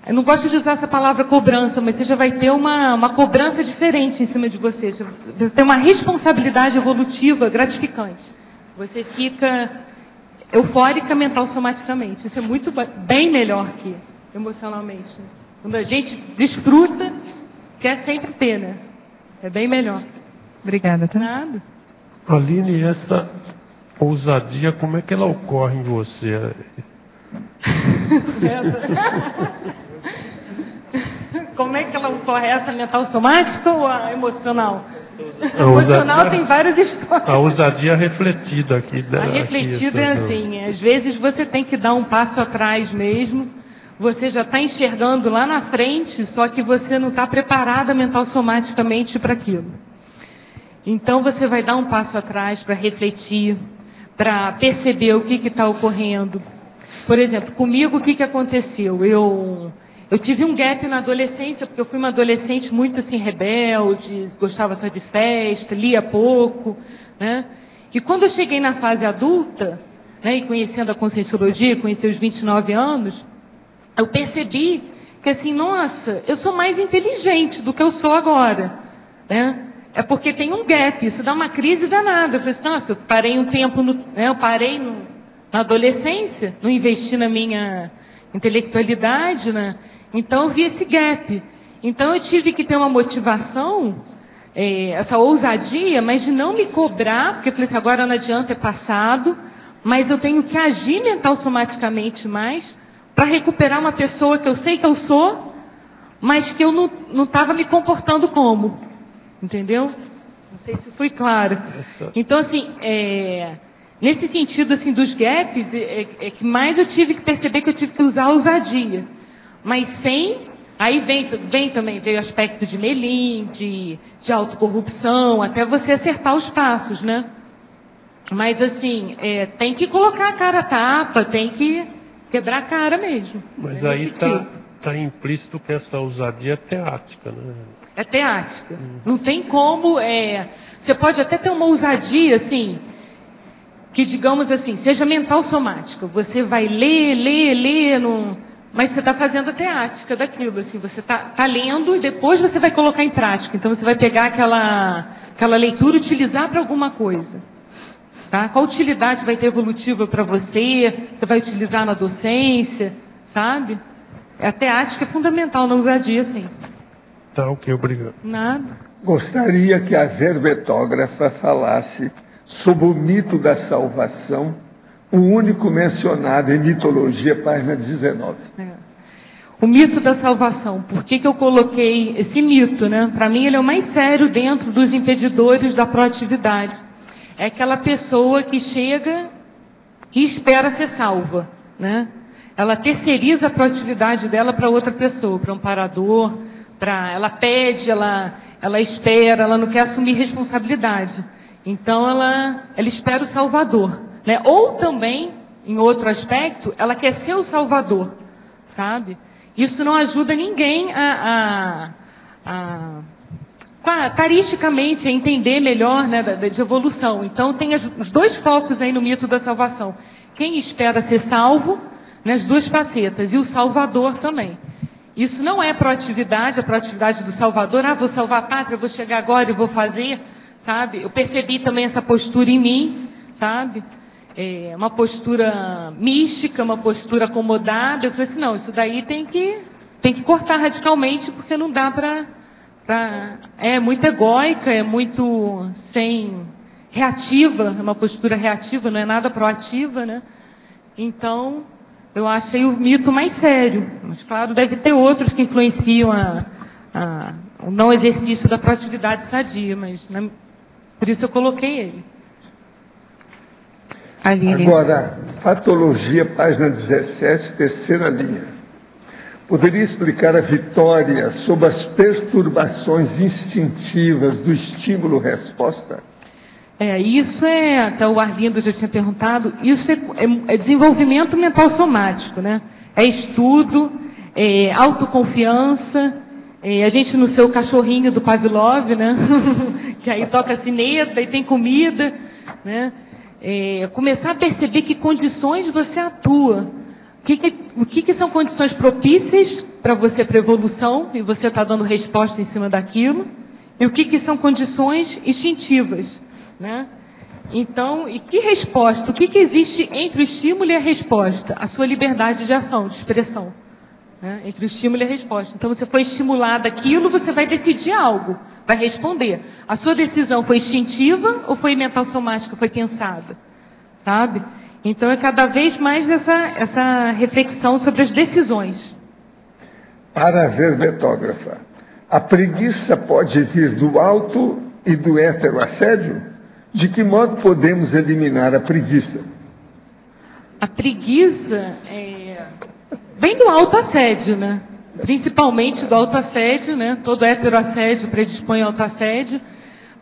eu não gosto de usar essa palavra cobrança, mas você já vai ter uma cobrança diferente em cima de você. Você tem uma responsabilidade evolutiva gratificante. Você fica eufórica mental somaticamente. Isso é muito bem melhor que emocionalmente. Quando a gente desfruta, quer sempre ter, né? É bem melhor. Obrigada, tá? Nada. Aline, essa ousadia, como é que ela ocorre em você? Como é que ela ocorre? Essa mental somática ou a emocional? A emocional tem várias histórias. A ousadia refletida aqui. A refletida é assim, às vezes você tem que dar um passo atrás mesmo, você já está enxergando lá na frente, só que você não está preparada mental somaticamente para aquilo. Então você vai dar um passo atrás para refletir, para perceber o que está ocorrendo. Por exemplo, comigo o que aconteceu? Eu tive um gap na adolescência, porque eu fui uma adolescente muito assim, rebelde, gostava só de festa, lia pouco, né? E quando eu cheguei na fase adulta, né, e conhecendo a Conscienciologia, conheci os 29 anos, eu percebi que assim, nossa, eu sou mais inteligente do que eu sou agora, né? É porque tem um gap, isso dá uma crise danada. Eu falei assim, nossa, eu parei um tempo, eu parei na adolescência, não investi na minha intelectualidade, né? Então eu vi esse gap. Então eu tive que ter uma motivação, essa ousadia, mas de não me cobrar, porque eu falei assim, agora não adianta, é passado, mas eu tenho que agir mental somaticamente mais para recuperar uma pessoa que eu sei que eu sou, mas que eu não estava me comportando como. Entendeu? Não sei se foi claro. Então, assim, nesse sentido assim, dos gaps, é que mais eu tive que perceber que eu tive que usar a ousadia. Mas sem... Aí veio o aspecto de melim, de autocorrupção, até você acertar os passos, né? Mas, assim, tem que colocar a cara a tapa, tem que quebrar a cara mesmo. Mas aí está implícito que essa ousadia é teática, né? É teática. Não tem como... Você pode até ter uma ousadia, assim, que, digamos assim, seja mental somática. Você vai ler, mas você está fazendo a teática daquilo. Assim, você está lendo e depois você vai colocar em prática. Então, você vai pegar aquela leitura e utilizar para alguma coisa. Tá? Qual utilidade vai ter evolutiva para você? Você vai utilizar na docência, sabe? A teática é fundamental na ousadia, sim. Tá, ok, obrigado. Nada. Gostaria que a verbetógrafa falasse sobre o mito da salvação, o único mencionado em mitologia, página 19. O mito da salvação. Por que eu coloquei esse mito, né? Para mim ele é o mais sério dentro dos impedidores da proatividade. É aquela pessoa que chega e espera ser salva, né? Ela terceiriza a proatividade dela para outra pessoa, para um amparador, ela pede, ela espera, ela não quer assumir responsabilidade. Então ela espera o Salvador, né? Ou também, em outro aspecto, ela quer ser o Salvador, sabe? Isso não ajuda ninguém taristicamente a entender melhor, né, de evolução. Então tem os dois focos aí no mito da salvação. Quem espera ser salvo, né, as duas facetas, e o Salvador também. Isso não é proatividade, a proatividade do Salvador, vou salvar a pátria, vou chegar agora e vou fazer, sabe? Eu percebi também essa postura em mim, sabe? Uma postura mística, uma postura acomodada. Eu falei assim, não, isso daí tem que tem que cortar radicalmente, porque não dá para... É muito egóica, é muito reativa, é uma postura reativa, não é nada proativa, né? Então, eu achei o mito mais sério. Mas, claro, deve ter outros que influenciam o não exercício da proatividade sadia, mas por isso eu coloquei ele. Aline. Agora, Fatologia, página 17, terceira linha. Poderia explicar a Vitória sobre as perturbações instintivas do estímulo-resposta? Isso até o Arlindo já tinha perguntado, isso é desenvolvimento mental somático, né? É estudo, é autoconfiança, a gente no seu cachorrinho do Pavlov, né? Que aí toca a sineta e tem comida, né? Começar a perceber que condições você atua. O que são condições propícias para você para evolução, e você está dando resposta em cima daquilo, e o que são condições instintivas, né? Então, e que resposta? O que existe entre o estímulo e a resposta? A sua liberdade de ação, de expressão, né? Entre o estímulo e a resposta. Então, você foi estimulado aquilo, você vai decidir algo, vai responder. A sua decisão foi instintiva ou foi mental somática, foi pensada? Sabe? Então, é cada vez mais essa reflexão sobre as decisões. Para a verbetógrafa, a preguiça pode vir do auto e do heteroassédio? De que modo podemos eliminar a preguiça? A preguiça vem do autoassédio, né? Principalmente do autoassédio, né? Todo heteroassédio predispõe ao autoassédio.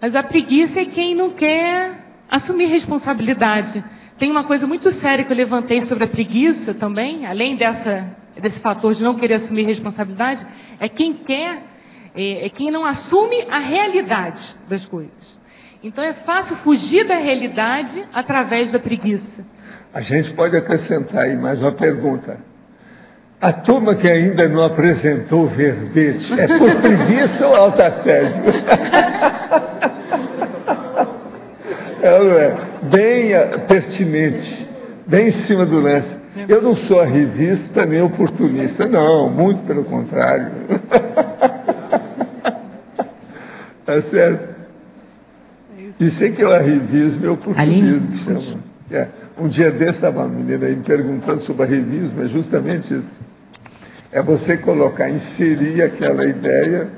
Mas a preguiça é quem não quer assumir responsabilidade. Tem uma coisa muito séria que eu levantei sobre a preguiça também, além desse fator de não querer assumir responsabilidade, é quem não assume a realidade das coisas. Então é fácil fugir da realidade através da preguiça. A gente pode acrescentar aí mais uma pergunta. A turma que ainda não apresentou o verbete, é por preguiça ou autoassédio? Bem pertinente, bem em cima do lance. Eu não sou arrivista nem oportunista, não, muito pelo contrário. Tá certo? E sei que o arrivismo é oportunismo, chama. Um dia desse estava uma menina aí me perguntando sobre arrivismo, é justamente isso. É você colocar, inserir aquela ideia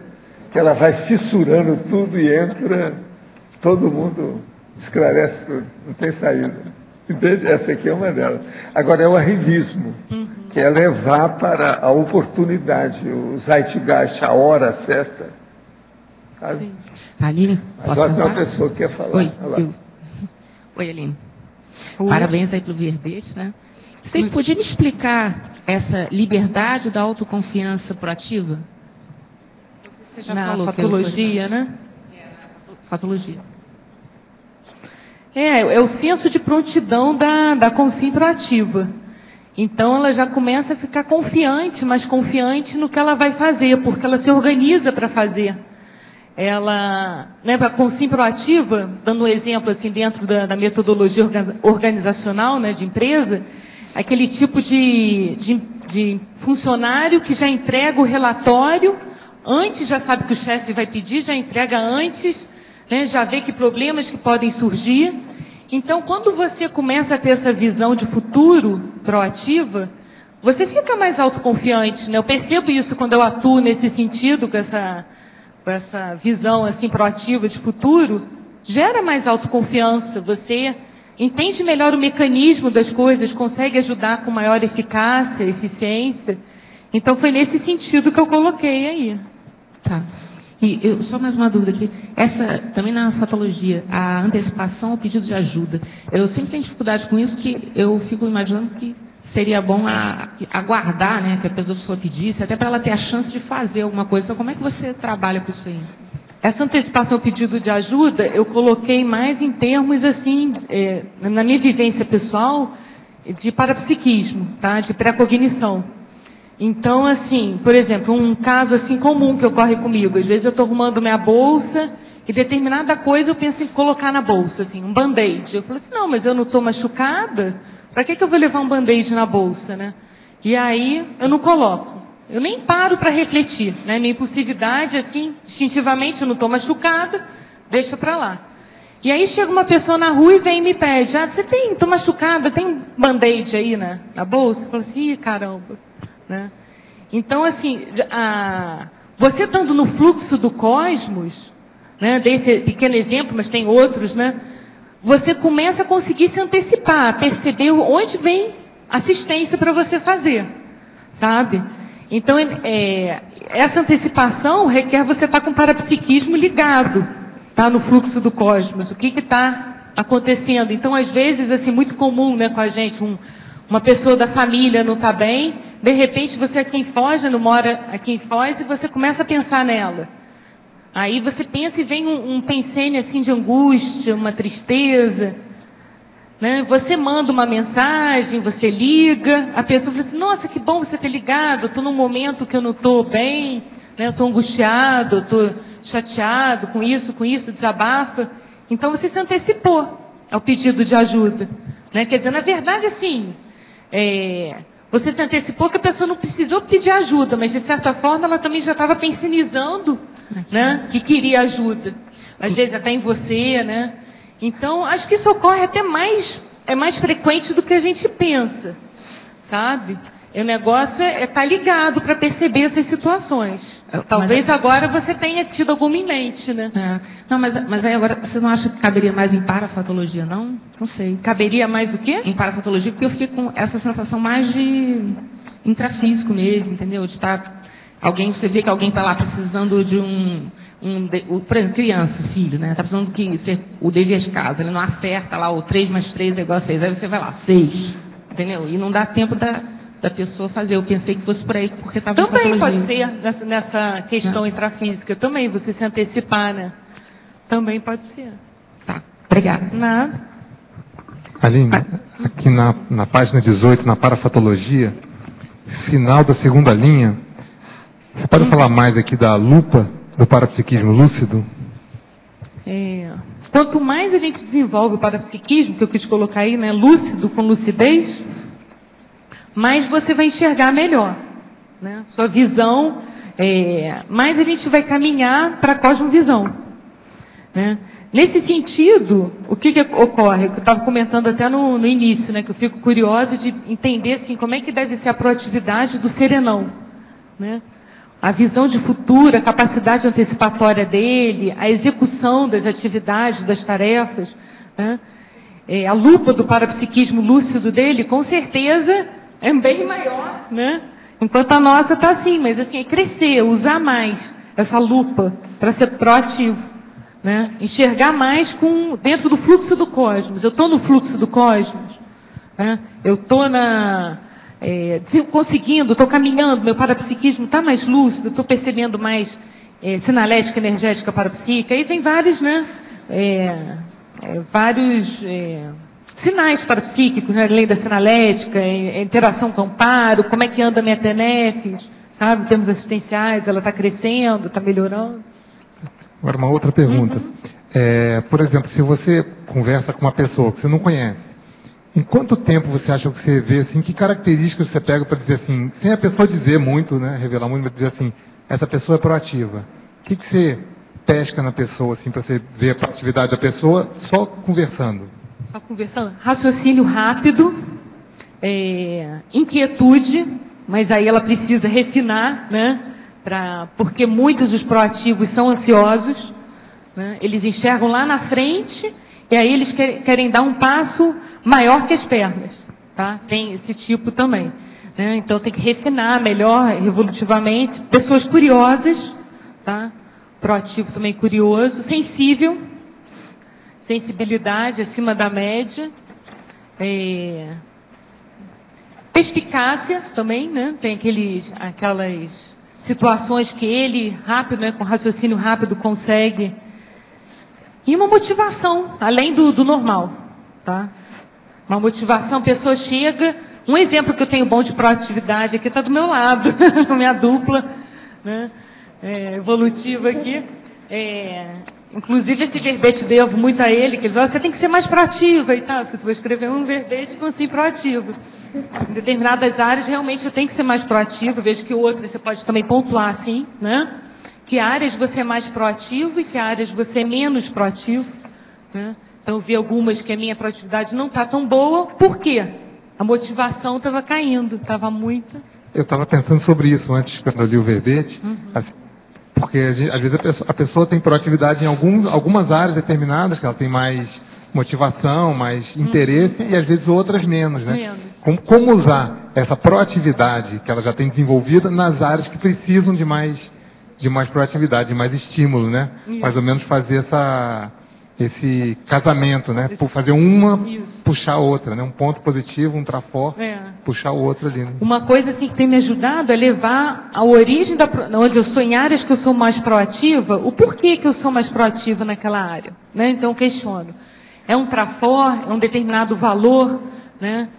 que ela vai fissurando tudo e entra, todo mundo esclarece tudo, não tem saída. Entende? Essa aqui é uma delas. Agora é o arrivismo, que é levar para a oportunidade, o zeitgeist, a hora certa. Sabe? Aline, mas olha, tem uma pessoa que quer falar. Oi, Aline. Oi. Parabéns aí pelo verbete, né? Você podia me explicar essa liberdade da autoconfiança proativa? Você já falou fatologia, né? Fatologia. É o senso de prontidão da consciência proativa. Então, ela já começa a ficar confiante, mas confiante no que ela vai fazer, porque ela se organiza para fazer. Ela, a consciência proativa, dando um exemplo assim, dentro da metodologia organizacional, né, de empresa, aquele tipo de funcionário que já entrega o relatório, antes já sabe que o chefe vai pedir, já entrega antes, né, já vê que problemas que podem surgir. Então, quando você começa a ter essa visão de futuro proativa, você fica mais autoconfiante, né? Eu percebo isso quando eu atuo nesse sentido, com essa visão assim, proativa de futuro, gera mais autoconfiança, você entende melhor o mecanismo das coisas, consegue ajudar com maior eficácia, eficiência. Então, foi nesse sentido que eu coloquei aí. Tá. E só mais uma dúvida aqui. Também na fatologia, a antecipação ao pedido de ajuda. Eu sempre tenho dificuldade com isso, que eu fico imaginando que seria bom aguardar, né, que a pessoa pedisse, até para ela ter a chance de fazer alguma coisa. Então, como é que você trabalha com isso aí? Essa antecipação ao pedido de ajuda, eu coloquei mais em termos, assim, na minha vivência pessoal, de parapsiquismo, tá? De pré-cognição. Então, assim, por exemplo, um caso assim comum que ocorre comigo. Às vezes eu estou arrumando minha bolsa e determinada coisa eu penso em colocar na bolsa, assim, um band-aid. Eu falo assim, não, mas eu não estou machucada, para que eu vou levar um band-aid na bolsa, né? E aí eu não coloco. Eu nem paro para refletir, né? Minha impulsividade, assim, instintivamente, eu não estou machucada, deixa para lá. E aí chega uma pessoa na rua e vem e me pede, estou machucada, tem um band-aid aí na bolsa? Eu falo assim, ih, caramba, né? Então, assim, você estando no fluxo do cosmos, né, desse pequeno exemplo, mas tem outros, né? Você começa a conseguir se antecipar, perceber onde vem assistência para você fazer, sabe? Então, essa antecipação requer você estar com o parapsiquismo ligado, tá, no fluxo do cosmos. O que está acontecendo? Então, às vezes, assim, muito comum, né, com a gente, uma pessoa da família não está bem, de repente você aqui em Foz, não mora aqui em Foz, e você começa a pensar nela. Aí você pensa e vem um pensene assim de angústia, uma tristeza, né? Você manda uma mensagem, você liga, a pessoa fala assim, nossa, que bom você ter ligado, eu estou num momento que eu não estou bem, né? Eu estou angustiado, eu estou chateado com isso, desabafa. Então você se antecipou ao pedido de ajuda, né? Quer dizer, na verdade, assim, você se antecipou que a pessoa não precisou pedir ajuda, mas de certa forma ela também já estava pensionizando, né? Que queria ajuda. Às vezes até em você, né? Então, acho que isso ocorre até mais frequente do que a gente pensa, sabe? O negócio é estar ligado para perceber essas situações. Talvez agora você tenha tido alguma em mente, né? Não, mas aí agora você não acha que caberia mais em parafatologia, não? Não sei. Caberia mais o quê? Em parafatologia, porque eu fiquei com essa sensação mais de intrafísico mesmo, entendeu? De estar... Você vê que alguém está lá precisando de por exemplo, criança, filho, né? Está precisando que ser o dever de casa. Ele não acerta lá, o 3 mais 3 é igual a 6. Aí você vai lá, 6. Entendeu? E não dá tempo da pessoa fazer. Eu pensei que fosse por aí, porque estava em patologia. Também pode ser nessa questão intrafísica. Também, você se antecipar, né? Também pode ser. Tá, obrigada. Nada. Aline, aqui na página 18, na parafatologia, final da segunda linha, você pode falar mais aqui da lupa do parapsiquismo lúcido? Quanto mais a gente desenvolve o parapsiquismo, que eu quis colocar aí, né, lúcido com lucidez, mais você vai enxergar melhor, né? Sua visão, mais a gente vai caminhar para a cosmovisão, né? Nesse sentido, o que ocorre? Que eu estava comentando até no início, né, que eu fico curiosa de entender assim, como é que deve ser a proatividade do serenão, né? A visão de futuro, a capacidade antecipatória dele, a execução das atividades, das tarefas, né? A lupa do parapsiquismo lúcido dele, com certeza, é bem maior, né? Enquanto a nossa está assim, mas assim, é crescer, usar mais essa lupa para ser proativo, né? Enxergar mais dentro do fluxo do cosmos. Eu estou no fluxo do cosmos, né? Eu estou conseguindo, estou caminhando, meu parapsiquismo está mais lúcido, estou percebendo mais sinalética, energética, parapsíquica. Aí vem vários, né? Vários sinais parapsíquicos, né? Além da sinalética, interação com o amparo, como é que anda a minha TENEPES, sabe? Em termos assistenciais, ela está crescendo, está melhorando. Agora, uma outra pergunta. Por exemplo, se você conversa com uma pessoa que você não conhece, em quanto tempo você acha que você vê, assim, que características você pega para dizer assim, sem a pessoa dizer muito, né, revelar muito, mas dizer assim, essa pessoa é proativa? O que você pesca na pessoa, assim, para você ver a proatividade da pessoa só conversando? Só conversando? Raciocínio rápido, inquietude, mas aí ela precisa refinar, né, porque muitos dos proativos são ansiosos, né, eles enxergam lá na frente, e aí eles querem dar um passo maior que as pernas, tá? Tem esse tipo também, né? Então tem que refinar melhor, evolutivamente. Pessoas curiosas, tá? Proativo também curioso, sensível, sensibilidade acima da média, perspicácia também, né? Tem aquelas situações que ele, rápido, né? Com raciocínio rápido, consegue. E uma motivação, além do normal, tá? Uma motivação, a pessoa chega... Um exemplo que eu tenho bom de proatividade aqui está do meu lado, minha dupla, né? Evolutiva aqui. Inclusive, esse verbete devo muito a ele, que ele falou, você tem que ser mais proativa e tal, porque se eu escrever um verbete com assim proativo. Em determinadas áreas, realmente, eu tenho que ser mais proativo, vejo que outras você pode também pontuar assim, né? Que áreas você é mais proativo e que áreas você é menos proativo, né? Então, eu vi algumas que a minha proatividade não está tão boa, por quê? A motivação estava caindo, estava muito... Eu estava pensando sobre isso antes, quando eu li o verbete, assim, porque às vezes a pessoa tem proatividade em algumas áreas determinadas, que ela tem mais motivação, mais interesse, e às vezes outras menos, né? Como usar essa proatividade que ela já tem desenvolvida nas áreas que precisam de mais proatividade, de mais estímulo, né? Isso. Mais ou menos fazer esse casamento, né? Por fazer uma, puxar a outra, né? Um ponto positivo, um trafor, puxar o outro ali. Né? Uma coisa assim que tem me ajudado é levar a origem onde eu sou em áreas que eu sou mais proativa, o porquê que eu sou mais proativa naquela área, né? Então eu questiono. É um trafor, é um determinado valor, né?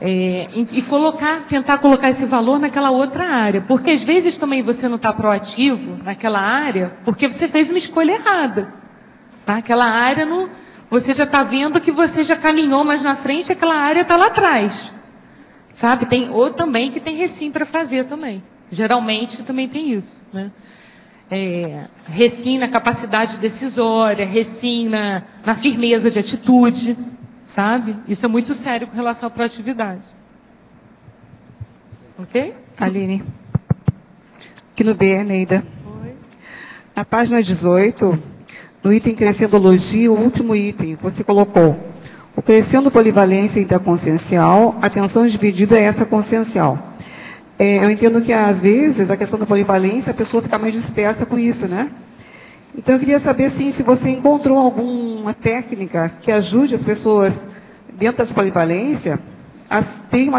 E tentar colocar esse valor naquela outra área. Porque às vezes também você não está proativo naquela área porque você fez uma escolha errada. Tá? Aquela área, você já está vendo que você já caminhou mais na frente, aquela área está lá atrás. Sabe? Ou também que tem recim para fazer também. Geralmente também tem isso. Né? Recim na capacidade decisória, recim na firmeza de atitude. Sabe? Isso é muito sério com relação à proatividade. Ok? Aline. Aqui no B, Neida. Oi. Na página 18, no item Crescendologia, o último item, você colocou o crescendo polivalência interconsciencial, atenção dividida é essa consciencial. Eu entendo que, às vezes, a questão da polivalência, a pessoa fica mais dispersa com isso, né? Então, eu queria saber, sim, se você encontrou alguma técnica que ajude as pessoas, dentro dessa polivalência, a ter uma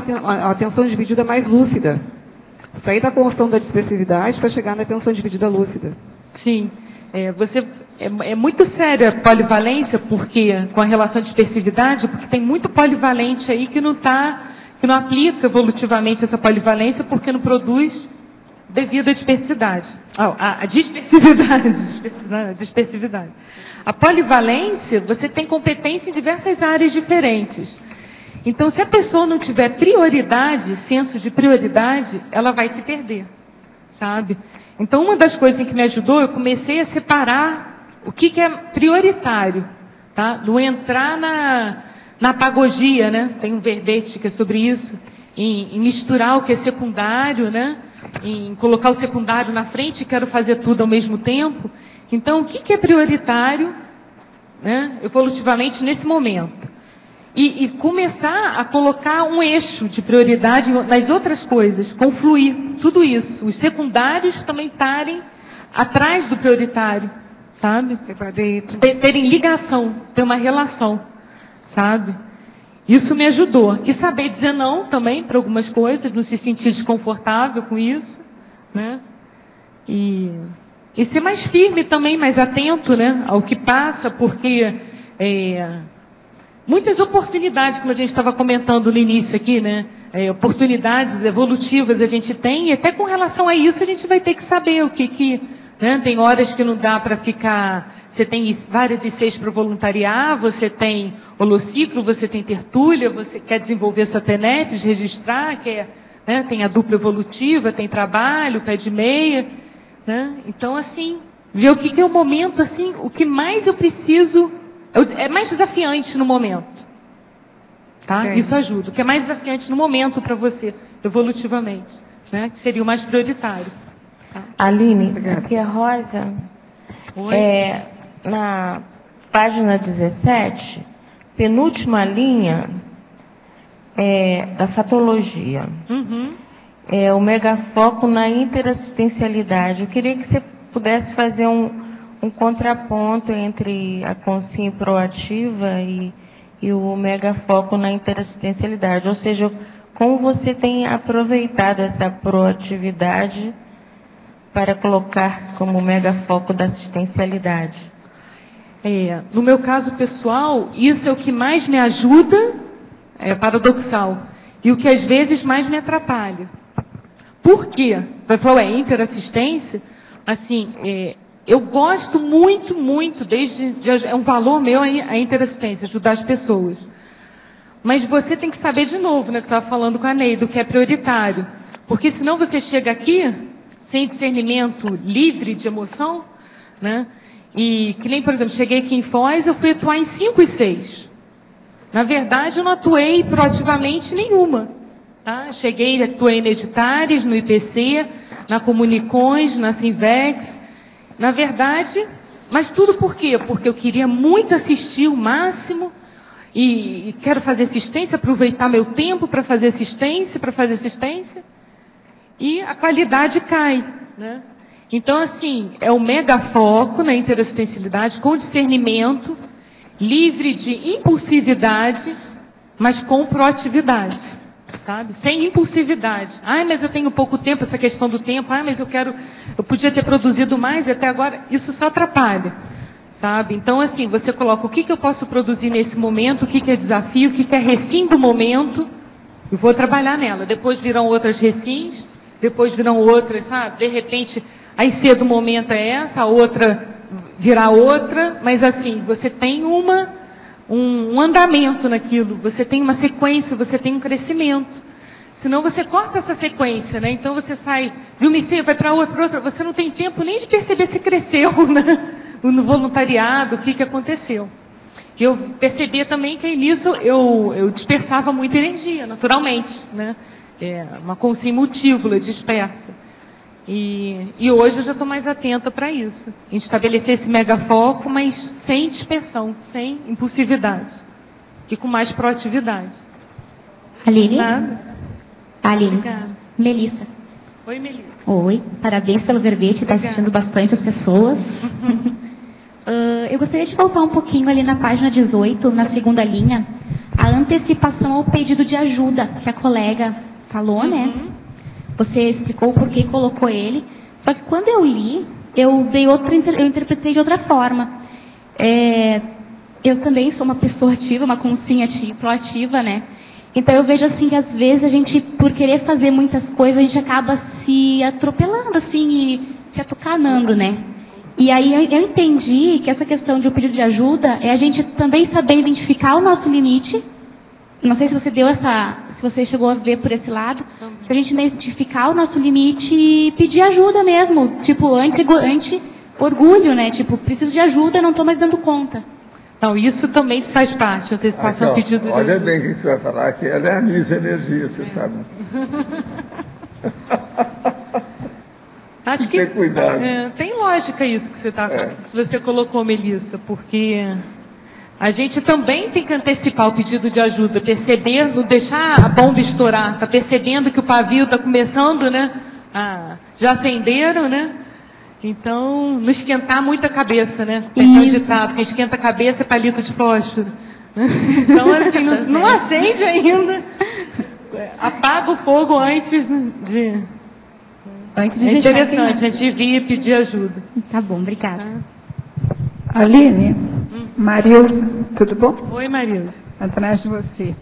atenção dividida mais lúcida. Sair da construção da dispersividade para chegar na atenção dividida lúcida. Sim. É muito séria a polivalência, porque, com a relação à dispersividade, porque tem muito polivalente aí que não aplica evolutivamente essa polivalência, porque não produz devido à dispersividade. A dispersividade. A polivalência, você tem competência em diversas áreas diferentes. Então, se a pessoa não tiver prioridade, senso de prioridade, ela vai se perder, sabe? Então, uma das coisas que me ajudou, eu comecei a separar o que é prioritário, tá? Não entrar na apagogia, né? Tem um verbete que é sobre isso, em misturar o que é secundário, né? Em colocar o secundário na frente e quero fazer tudo ao mesmo tempo. Então, o que é prioritário, né, evolutivamente nesse momento? E começar a colocar um eixo de prioridade nas outras coisas, confluir tudo isso. Os secundários também estarem atrás do prioritário, sabe? Terem ligação, ter uma relação, sabe? Isso me ajudou. E saber dizer não também para algumas coisas, não se sentir desconfortável com isso, né? E ser mais firme também, mais atento, né, ao que passa, porque muitas oportunidades, como a gente estava comentando no início aqui, né? Oportunidades evolutivas a gente tem, e até com relação a isso a gente vai ter que saber o que né? Tem horas que não dá para ficar. Você tem várias ICs para voluntariar, você tem holociclo, você tem tertúlia, você quer desenvolver sua TENEPS, registrar, né? Tem a dupla evolutiva, tem trabalho, pé de meia, né? Então, assim, ver o que é o momento, assim, o que mais eu preciso, é mais desafiante no momento. Tá? Okay. Isso ajuda. O que é mais desafiante no momento para você, evolutivamente, né? Que seria o mais prioritário. Tá? Aline, aqui é a Rosa. Oi. Na página 17, penúltima linha da fatologia. Uhum. O megafoco na interassistencialidade. Eu queria que você pudesse fazer um contraponto entre a consciência proativa e o megafoco na interassistencialidade. Ou seja, como você tem aproveitado essa proatividade para colocar como megafoco da assistencialidade? No meu caso pessoal, isso é o que mais me ajuda, é paradoxal, e o que às vezes mais me atrapalha. Por quê? Você falou, interassistência, assim, eu gosto muito, muito, é um valor meu a interassistência, ajudar as pessoas. Mas você tem que saber de novo, né, que eu estava falando com a Neida, o que é prioritário. Porque senão você chega aqui, sem discernimento livre de emoção, né? E que nem, por exemplo, cheguei aqui em Foz, eu fui atuar em 5 e 6. Na verdade, eu não atuei proativamente nenhuma. Tá? Cheguei, atuei na Editares, no IPC, na Comunicões, na Sinvex. Na verdade, mas tudo por quê? Porque eu queria muito assistir o máximo e quero fazer assistência, aproveitar meu tempo para fazer assistência, e a qualidade cai, né? Então, assim, é o mega foco na interassistencialidade, com discernimento, livre de impulsividade, mas com proatividade, sabe? Sem impulsividade. Ai, mas eu tenho pouco tempo, essa questão do tempo. Ai, mas eu podia ter produzido mais e até agora isso só atrapalha, sabe? Então, assim, você coloca o que eu posso produzir nesse momento, o que é desafio, o que é recim do momento, e vou trabalhar nela. Depois virão outras recins, depois virão outras, sabe? De repente, a IC do momento é essa, a outra virá outra, mas assim, você tem um andamento naquilo, você tem uma sequência, você tem um crescimento. Senão você corta essa sequência, né? Então você sai de uma IC, vai para outra, você não tem tempo nem de perceber se cresceu, né? No voluntariado, o que aconteceu. Eu percebia também que nisso eu dispersava muita energia, naturalmente, né? Uma consciência multívola, dispersa. E hoje eu já estou mais atenta para isso. Em estabelecer esse megafoco, mas sem dispersão, sem impulsividade. E com mais proatividade. Aline? Nada. Aline. Obrigada. Melissa. Oi, Melissa. Oi, parabéns pelo verbete, está assistindo bastante as pessoas. Eu gostaria de voltar um pouquinho ali na página 18, na segunda linha, a antecipação ao pedido de ajuda, que a colega falou, né? Você explicou por que colocou ele, só que quando eu li, eu interpretei de outra forma. Eu também sou uma pessoa ativa, uma consciência proativa, né? Então eu vejo assim que às vezes a gente, por querer fazer muitas coisas, a gente acaba se atropelando assim e se atucanando, né? E aí eu entendi que essa questão de um pedido de ajuda é a gente também saber identificar o nosso limite. Não sei se você se você chegou a ver por esse lado, se a gente identificar o nosso limite e pedir ajuda mesmo, tipo anti-orgulho, né? Tipo, preciso de ajuda, não estou mais dando conta. Não, isso também faz parte, antecipação, pedido de ajuda. Olha bem o que você vai falar, que ela é a Miss Energia, você sabe. Acho que tem cuidado. Tem lógica isso que você colocou, Melissa, porque a gente também tem que antecipar o pedido de ajuda, perceber, não deixar a bomba estourar, tá percebendo que o pavio está começando, né? Já acenderam, né? Então, não esquentar muito a cabeça, né? Tem um ditado, quem esquenta a cabeça é palito de fósforo. Então, assim, não acende ainda. Apaga o fogo antes de... É interessante, a gente vir e pedir ajuda. Tá bom, obrigada. Aline, Marilza, tudo bom? Oi, Marilza. Atrás de você.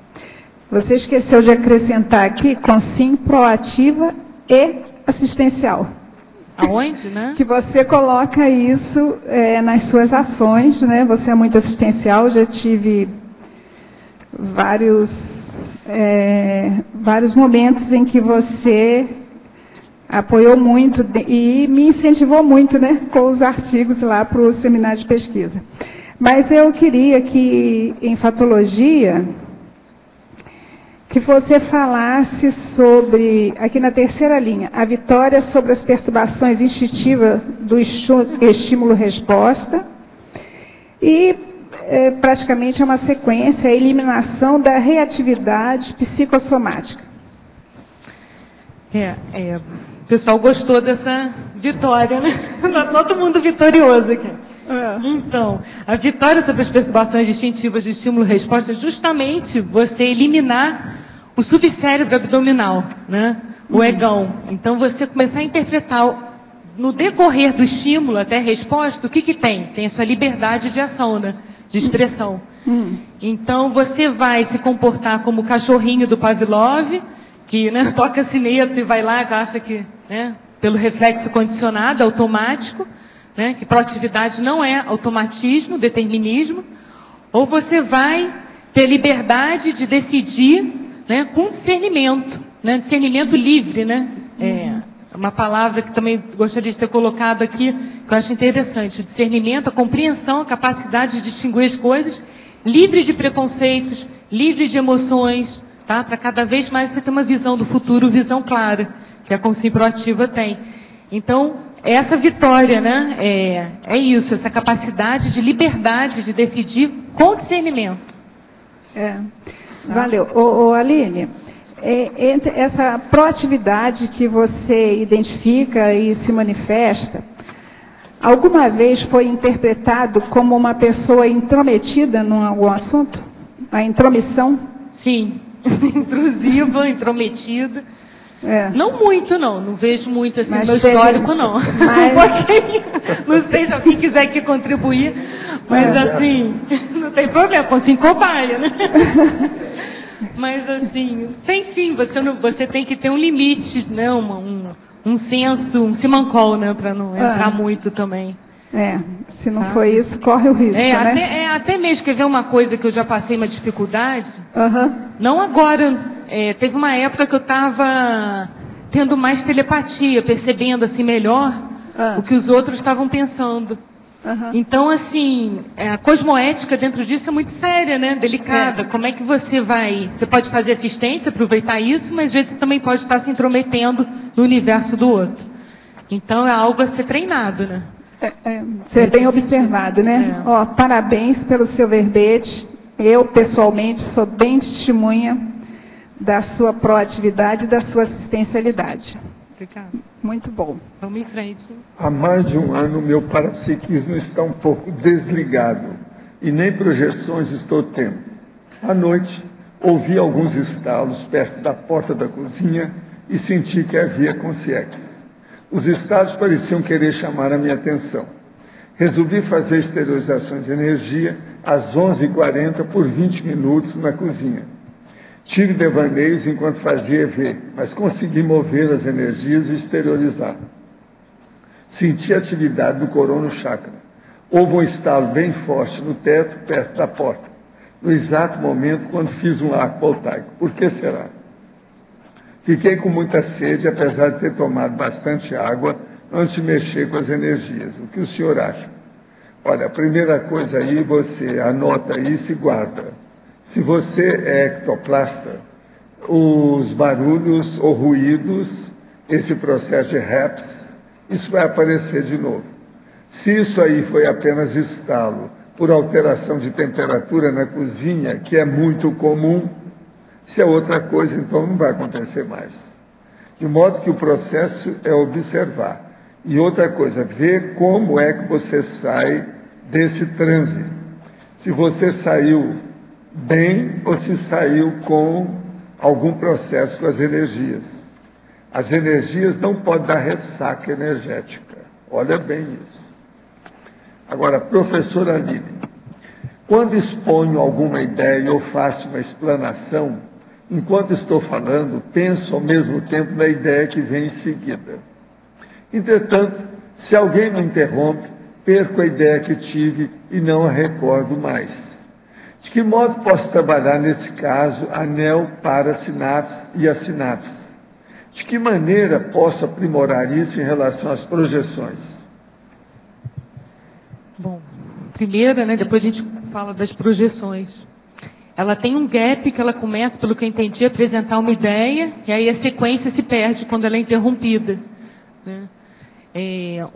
Você esqueceu de acrescentar aqui consciência proativa e assistencial. Aonde, né? Que você coloca isso nas suas ações, né? Você é muito assistencial, já tive vários momentos em que você apoiou muito e me incentivou muito, né? Com os artigos lá para o seminário de pesquisa. Mas eu queria que, em fatologia, que você falasse sobre, aqui na terceira linha, a vitória sobre as perturbações instintivas do estímulo-resposta e, praticamente, é uma sequência, a eliminação da reatividade psicossomática. O pessoal gostou dessa vitória, né? Está todo mundo vitorioso aqui. Então, a vitória sobre as perturbações instintivas de estímulo-resposta é justamente você eliminar o subcérebro abdominal, né? O egão. Então, você começar a interpretar no decorrer do estímulo até a resposta, o que tem? Tem a sua liberdade de ação, né? De expressão. Então, você vai se comportar como o cachorrinho do Pavlov, que, né, toca a sineta e vai lá, já acha que, né, pelo reflexo condicionado, automático, né, que proatividade não é automatismo, determinismo, ou você vai ter liberdade de decidir, né, com discernimento, né, discernimento livre, né? É uma palavra que também gostaria de ter colocado aqui, que eu acho interessante. O discernimento, a compreensão, a capacidade de distinguir as coisas, livre de preconceitos, livre de emoções, tá? Para cada vez mais você ter uma visão do futuro, visão clara, que a consciência proativa tem. Então, essa vitória, né? É isso, essa capacidade de liberdade de decidir com discernimento. Valeu. Aline, entre essa proatividade que você identifica e se manifesta, alguma vez foi interpretado como uma pessoa intrometida em algum assunto? A intromissão? Sim, intrusiva, intrometida. Não muito, não vejo muito assim no meu histórico, não. Não sei se alguém quiser aqui contribuir, mas assim, não tem problema, consigo cobaia, né? Mas assim, tem sim, você tem que ter um limite, né? Um senso, um simancol, né? Para não entrar muito também. Se não for isso, corre o risco, né? Até mesmo, quer ver uma coisa que eu já passei uma dificuldade? Não agora, teve uma época que eu estava tendo mais telepatia, percebendo assim melhor o que os outros estavam pensando. Então, assim, a cosmoética dentro disso é muito séria, né? Delicada. Como é que você vai... Você pode fazer assistência, aproveitar isso, mas às vezes você também pode estar se intrometendo no universo do outro. Então, é algo a ser treinado, né? Você é bem observado, né? Parabéns pelo seu verbete. Eu, pessoalmente, sou bem testemunha da sua proatividade e da sua assistencialidade. Obrigada. Muito bom. Vamos em frente. Há mais de um ano, meu parapsiquismo está um pouco desligado e nem projeções estou tendo. À noite, ouvi alguns estalos perto da porta da cozinha e senti que havia consciência. Os estalos pareciam querer chamar a minha atenção. Resolvi fazer exteriorização de energia às 11h40 por 20 minutos na cozinha. Tive devaneios enquanto fazia EV, mas consegui mover as energias e exteriorizar. Senti a atividade do corono chakra. Houve um estalo bem forte no teto, perto da porta, no exato momento quando fiz um arco voltaico. Por que será? Fiquei com muita sede, apesar de ter tomado bastante água antes de mexer com as energias. O que o senhor acha? Olha, a primeira coisa aí, você anota isso e guarda. Se você é ectoplasta, os barulhos ou ruídos, esse processo de REPS, isso vai aparecer de novo. Se isso aí foi apenas estalo por alteração de temperatura na cozinha, que é muito comum, se é outra coisa, então não vai acontecer mais. De modo que o processo é observar. E outra coisa, ver como é que você sai desse transe. Se você saiu bem ou se saiu com algum processo com as energias. As energias não podem dar ressaca energética. Olha bem isso. Agora, professora Aline, quando exponho alguma ideia ou faço uma explanação, enquanto estou falando, penso ao mesmo tempo na ideia que vem em seguida. Entretanto, se alguém me interrompe, perco a ideia que tive e não a recordo mais. De que modo posso trabalhar, nesse caso, a neoparassinapse e a sinapse? De que maneira posso aprimorar isso em relação às projeções? Bom, primeiro, né, depois a gente fala das projeções. Ela tem um gap que ela começa, pelo que eu entendi, a apresentar uma ideia, e aí a sequência se perde quando ela é interrompida, né?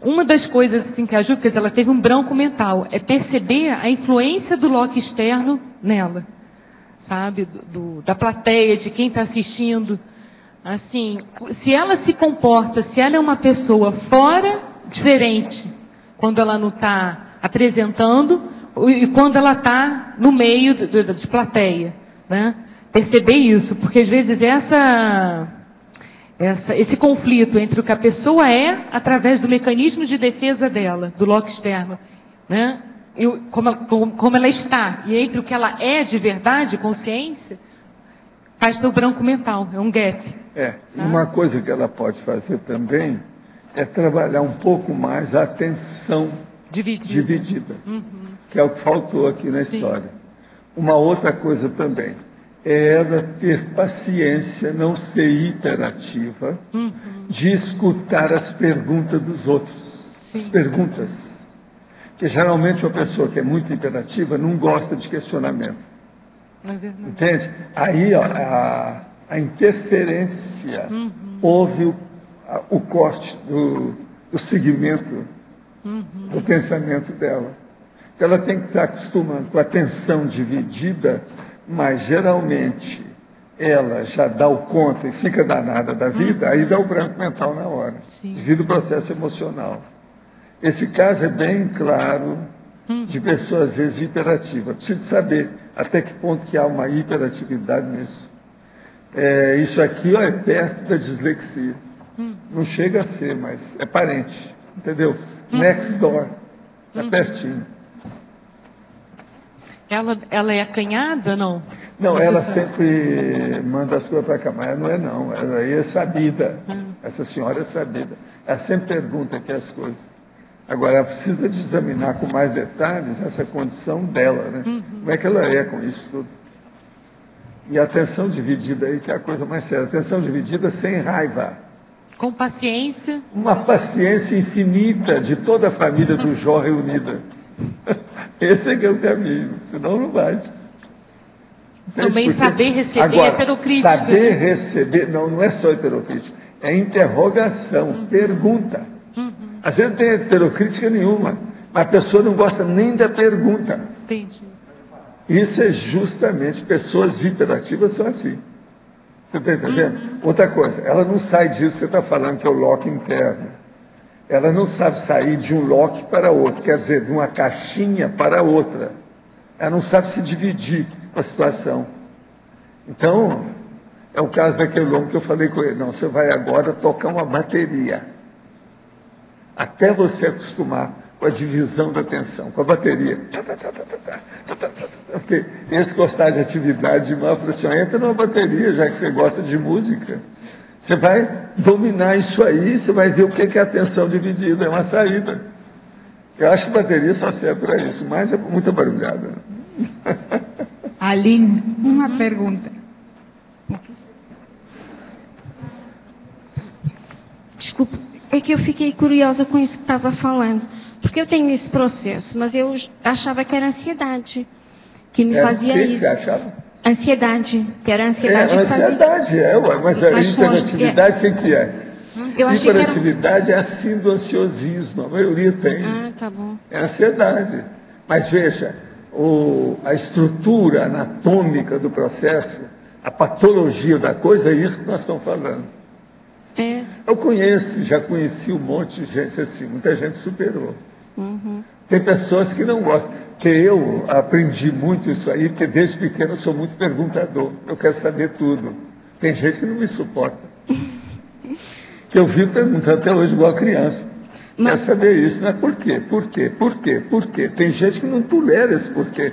Uma das coisas assim, que ajuda, porque ela teve um branco mental, é perceber a influência do loco externo nela, sabe? Da plateia, de quem está assistindo. Assim, se ela se comporta, se ela é uma pessoa fora, diferente, quando ela não está apresentando, e quando ela está no meio de plateia, né? Perceber isso, porque às vezes esse conflito entre o que a pessoa é, através do mecanismo de defesa dela, do loco externo, né? E como ela está, e entre o que ela é de verdade, consciência, faz ter o branco mental, é um gap. Uma coisa que ela pode fazer também, é trabalhar um pouco mais a atenção dividida, que é o que faltou aqui na história. Uma outra coisa também, é ela ter paciência, não ser hiperativa, de escutar as perguntas dos outros. As perguntas. Porque geralmente uma pessoa que é muito hiperativa não gosta de questionamento. Entende? Aí ó, a interferência, houve o corte do segmento do pensamento dela. Então, ela tem que estar acostumando com a atenção dividida, mas geralmente ela já dá o conta e fica danada da vida, aí dá o branco mental na hora, devido ao processo emocional. Esse caso é bem claro de pessoas, às vezes, hiperativas. Preciso saber até que ponto que há uma hiperatividade nisso. Isso aqui é perto da dislexia. Não chega a ser, mas é parente. Entendeu? Next door. É pertinho. Ela é acanhada, não? Não, ela sempre manda as coisas para cá, mas não é não. Ela aí é sabida. Essa senhora é sabida. Ela sempre pergunta aqui as coisas. Agora, ela precisa de examinar com mais detalhes essa condição dela, né? Como é que ela é com isso tudo. E a atenção dividida aí, que é a coisa mais séria. Atenção dividida sem raiva. Com paciência. Uma paciência infinita de toda a família do Jó reunida. Esse é que é o caminho, senão não vai. Também porque, saber receber agora, heterocrítica. Saber receber, não é só heterocrítica, é interrogação, pergunta. Às vezes não tem heterocrítica nenhuma, mas a pessoa não gosta nem da pergunta. Entendi. Isso é justamente, pessoas hiperativas são assim. Você está entendendo? Outra coisa, ela não sai disso, você está falando que é o lock interno. Ela não sabe sair de um lock para outro, quer dizer, de uma caixinha para outra. Ela não sabe se dividir com a situação. Então, é o caso daquele homem que eu falei com ele, não, você vai agora tocar uma bateria. Até você acostumar com a divisão da atenção, com a bateria. Porque esse gostar de atividade demais, eu falei assim, entra numa bateria, já que você gosta de música. Você vai dominar isso aí, você vai ver o que é atenção dividida, é uma saída. Eu acho que bateria só serve para isso, mas é muita barulhada. Aline, uma pergunta. Desculpe, é que eu fiquei curiosa com isso que estava falando. Porque eu tenho esse processo, mas eu achava que era ansiedade que me fazia isso. O que você achava? Ansiedade, que era a ansiedade que fazia. Ansiedade, mas a hiperatividade, o que é? Hiperatividade é a síndrome do ansiosismo, a maioria tem. Tá bom. É ansiedade. Mas veja, a estrutura anatômica do processo, a patologia da coisa, é isso que nós estamos falando. Eu já conheci um monte de gente assim, muita gente superou. Tem pessoas que não gostam, que eu aprendi muito isso aí, porque desde pequeno eu sou muito perguntador, eu quero saber tudo. Tem gente que não me suporta. Que eu vivo perguntando até hoje igual criança. Quer saber isso, né? Por quê? Por quê? Por quê? Por quê? Tem gente que não tolera esse porquê.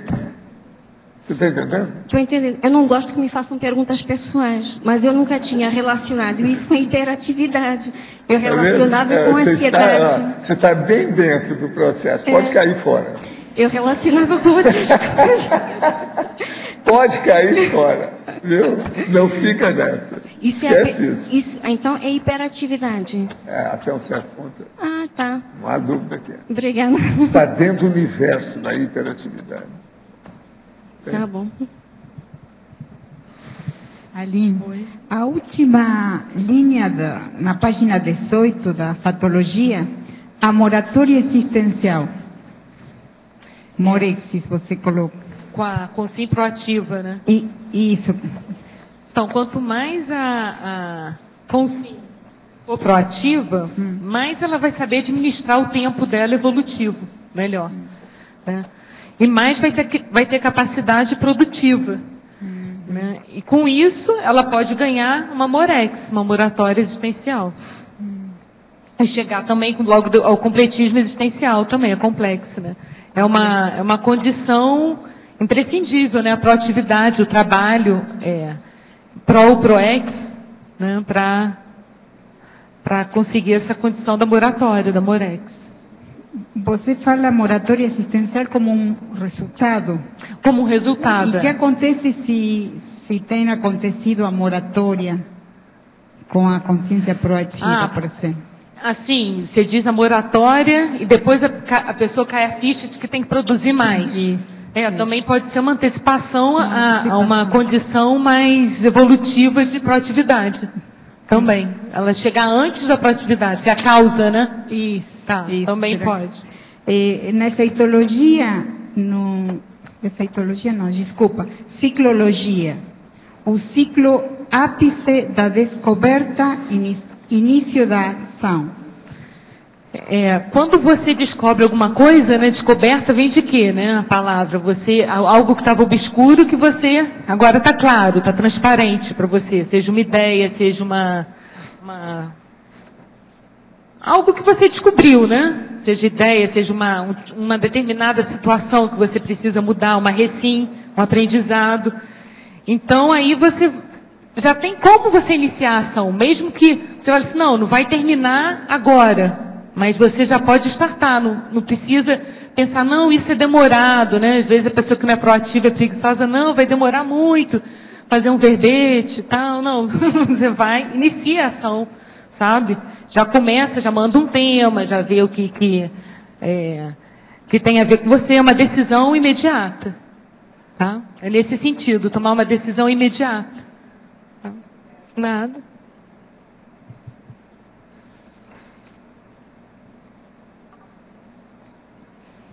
Você está entendendo? Estou entendendo. Eu não gosto que me façam perguntas pessoais, mas eu nunca tinha relacionado isso com hiperatividade. Eu relacionava com ansiedade. Você está bem dentro do processo, pode cair fora. Eu relacionava com outras coisas. Pode cair fora, viu? Não fica nessa. Esquece isso. Então é hiperatividade. Até um certo ponto. Tá. Não há dúvida que é. Obrigada. Está dentro do universo da hiperatividade. Tá bom. Aline, a última linha na página 18 da fatologia, a moratória existencial. Morexis, você coloca. Com a consciência proativa, né? Isso. Então, quanto mais a consciência for proativa, mais ela vai saber administrar o tempo dela evolutivo, melhor. Né? E mais vai ter capacidade produtiva. Né? E com isso, ela pode ganhar uma morex, uma moratória existencial. E chegar também logo ao completismo existencial também, é complexo. Né? É uma condição imprescindível, né? A proatividade, o trabalho, pro-ex, né? Para para conseguir essa condição da moratória, da Morex. Você fala moratória assistencial como um resultado? Como um resultado. E o que acontece se tem acontecido a moratória com a consciência proativa, por exemplo? Assim, você diz a moratória e depois a pessoa cai a ficha de que tem que produzir mais. Isso. Também pode ser uma antecipação a uma condição mais evolutiva de proatividade. Também. Ela chegar antes da proatividade, que é a causa, né? Isso. Tá, isso também pode. Na efeitologia, ciclologia. O ciclo ápice da descoberta, início da ação. Quando você descobre alguma coisa, né, descoberta vem de quê, né, a palavra? Algo que estava obscuro que você agora está claro, está transparente para você, seja uma ideia, seja algo que você descobriu, né? Seja ideia, seja uma determinada situação que você precisa mudar, uma um aprendizado. Então aí você já tem como você iniciar a ação, mesmo que você olhe assim, não vai terminar agora. Mas você já pode startar, não precisa pensar, não, isso é demorado, né? Às vezes a pessoa que não é proativa, é preguiçosa, não, vai demorar muito, fazer um verbete e tal, não. Você vai, inicia a ação, sabe? Já começa, já manda um tema, já vê o que tem a ver com você, é uma decisão imediata, tá? É nesse sentido, tomar uma decisão imediata. Tá? Nada.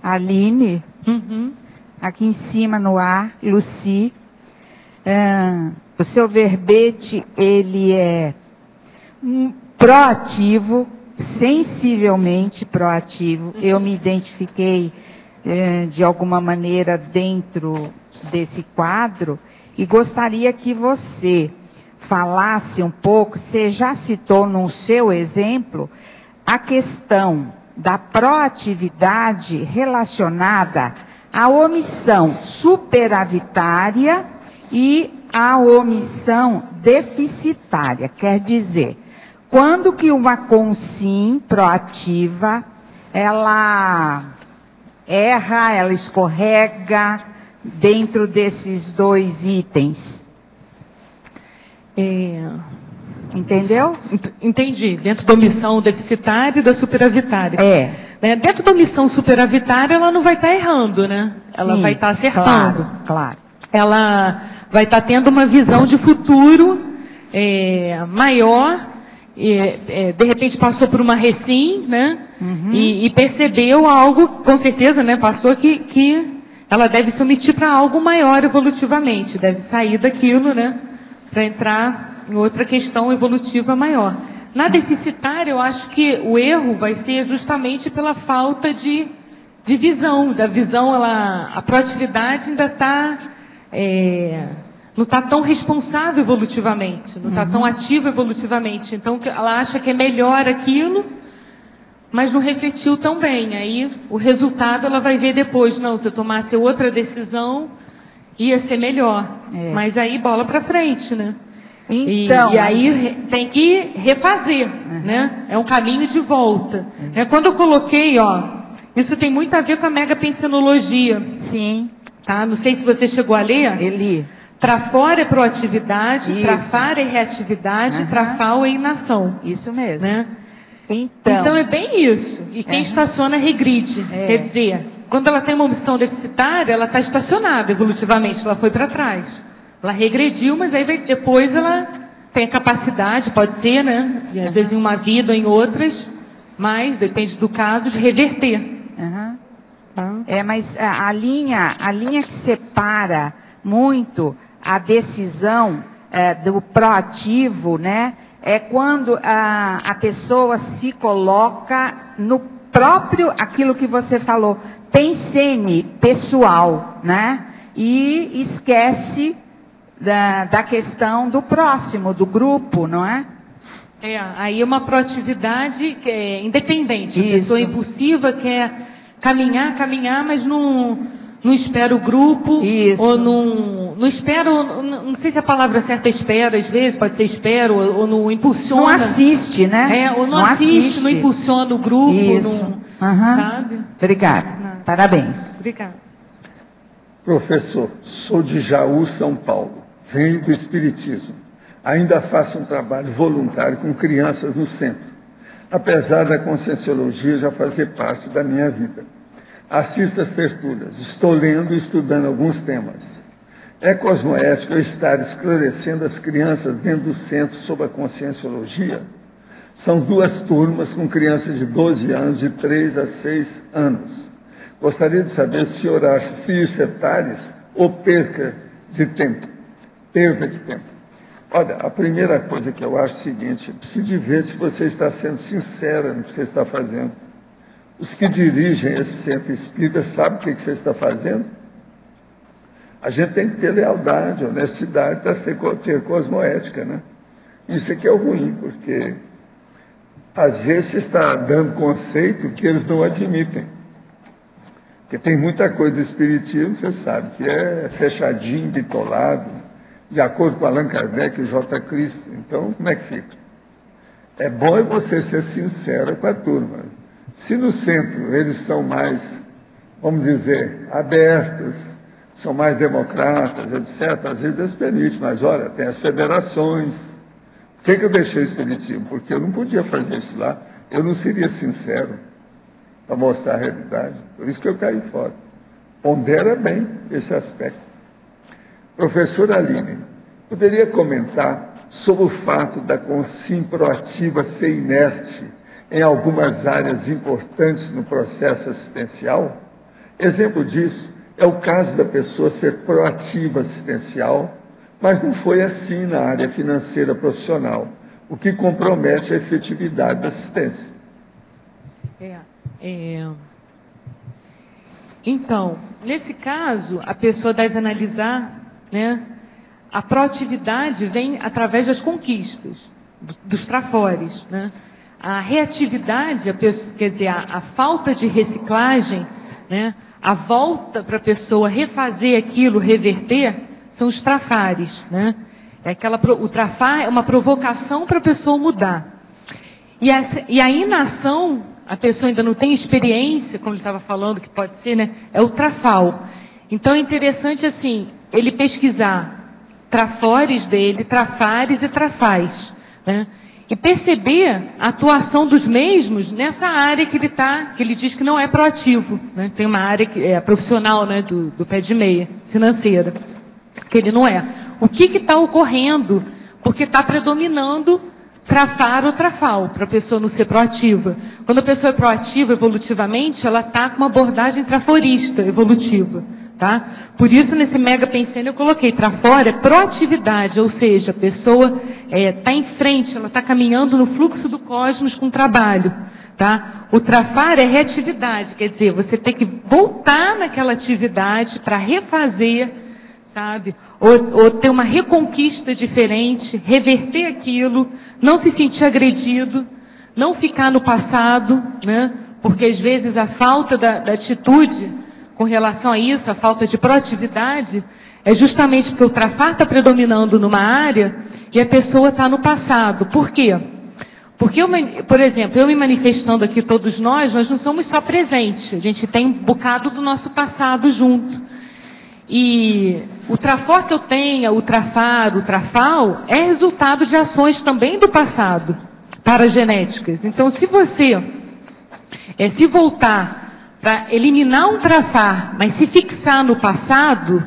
Aline, aqui em cima no ar, Luci, o seu verbete, ele é proativo, sensivelmente proativo. Eu me identifiquei de alguma maneira dentro desse quadro e gostaria que você falasse um pouco, você já citou no seu exemplo, a questão da proatividade relacionada à omissão superavitária e à omissão deficitária. Quer dizer, quando que uma consim proativa, ela erra, ela escorrega dentro desses dois itens? Entendeu? Entendi. Dentro da omissão deficitária e da superavitária. Dentro da omissão superavitária, ela não vai estar errando, né? Ela vai estar acertando. Claro. Ela vai estar tendo uma visão de futuro maior. De repente passou por uma recém, né? E percebeu algo, com certeza, né? Passou que ela deve se omitir para algo maior evolutivamente. Deve sair daquilo, né? Para entrar em outra questão evolutiva maior. Na deficitária, eu acho que o erro vai ser justamente pela falta de visão. Da visão, a proatividade ainda está... não está tão responsável evolutivamente, não está tão ativa evolutivamente. Então, ela acha que é melhor aquilo, mas não refletiu tão bem. Aí, o resultado, ela vai ver depois. Não, se eu tomasse outra decisão, ia ser melhor. Mas aí, bola para frente, né? Então, e aí tem que refazer, né? É um caminho de volta. Quando eu coloquei, isso tem muito a ver com a megapensenologia. Sim. Tá? Não sei se você chegou a ler. Eli. Para fora é proatividade, para fora é reatividade, para fal é inação. Isso mesmo. Né? Então é bem isso. E quem estaciona regride. Quer dizer, quando ela tem uma omissão deficitária, ela está estacionada evolutivamente, ela foi para trás. Ela regrediu, mas aí depois ela tem a capacidade, pode ser, né? E às vezes em uma vida ou em outras, mas depende do caso, de reverter. Tá? Mas a linha que separa muito a decisão do proativo, né? É quando a pessoa se coloca no próprio, aquilo que você falou, pensene pessoal, né? E esquece da questão do próximo, do grupo, não é? Aí é uma proatividade que é independente. A pessoa impulsiva quer caminhar, mas não espera o grupo, ou não espero, não sei se a palavra certa é espera, às vezes pode ser espero, ou não impulsiona. Não assiste, né? Ou não assiste, não impulsiona o grupo. Isso. Sabe? Obrigada. Parabéns. Obrigada. Professor, sou de Jaú, São Paulo. Venho do Espiritismo. Ainda faço um trabalho voluntário com crianças no centro, apesar da Conscienciologia já fazer parte da minha vida. Assisto às tertúlias, estou lendo e estudando alguns temas. É cosmoético eu estar esclarecendo as crianças dentro do centro sobre a Conscienciologia? São 2 turmas com crianças de 12 anos, de 3 a 6 anos. Gostaria de saber se o senhor acha se isso é TARES ou perca de tempo. Perda de tempo. Olha, a primeira coisa que eu acho é o seguinte, eu preciso de ver se você está sendo sincera no que você está fazendo. Os que dirigem esse centro espírita sabem o que você está fazendo? A gente tem que ter lealdade, honestidade para ter cosmoética, né? Isso aqui é o ruim, porque às vezes você está dando conceito que eles não admitem. Porque tem muita coisa do espiritismo, você sabe, que é fechadinho, bitolado, de acordo com Allan Kardec e J. Cristo. Então, como é que fica? É bom você ser sincero com a turma. Se no centro eles são mais, vamos dizer, abertos, são mais democratas, etc., às vezes eles permitem, mas olha, tem as federações. Por que eu deixei o espiritismo? Porque eu não podia fazer isso lá, eu não seria sincero para mostrar a realidade. Por isso que eu caí fora. Pondera bem esse aspecto. Professora Aline, poderia comentar sobre o fato da consciência proativa ser inerte em algumas áreas importantes no processo assistencial? Exemplo disso é o caso da pessoa ser proativa assistencial, mas não foi assim na área financeira profissional, o que compromete a efetividade da assistência. Então, nesse caso, a pessoa deve analisar, né, a proatividade vem através das conquistas, dos trafores, né? A reatividade, quer dizer, a falta de reciclagem, né, a volta para a pessoa refazer aquilo, reverter, são os trafares, né? O trafar é uma provocação para a pessoa mudar. E a inação, a pessoa ainda não tem experiência, como ele estava falando, que pode ser, né? É o trafal. Então é interessante, assim, ele pesquisar trafores dele, trafares e trafais, né? E perceber a atuação dos mesmos nessa área que ele está, que ele diz que não é proativo, né? Tem uma área que é profissional, né, do pé de meia, financeira, que ele não é. O que está ocorrendo? Porque está predominando trafar ou trafal, para a pessoa não ser proativa. Quando a pessoa é proativa evolutivamente, ela está com uma abordagem traforista evolutiva. Tá? Por isso, nesse mega pensando, eu coloquei trafora é proatividade, ou seja, a pessoa está em frente, ela está caminhando no fluxo do cosmos com trabalho. Tá? O trafar é reatividade, quer dizer, você tem que voltar naquela atividade para refazer, sabe? Ou ter uma reconquista diferente, reverter aquilo, não se sentir agredido, não ficar no passado, né? Porque às vezes a falta da atitude com relação a isso, a falta de proatividade, é justamente porque o trafar está predominando numa área e a pessoa está no passado. Por quê? Porque, por exemplo, eu me manifestando aqui, todos nós não somos só presentes, a gente tem um bocado do nosso passado junto. E o trafor que eu tenha, o trafar, o trafal, é resultado de ações também do passado, paragenéticas. Então, se você se voltar para eliminar um trafar, mas se fixar no passado,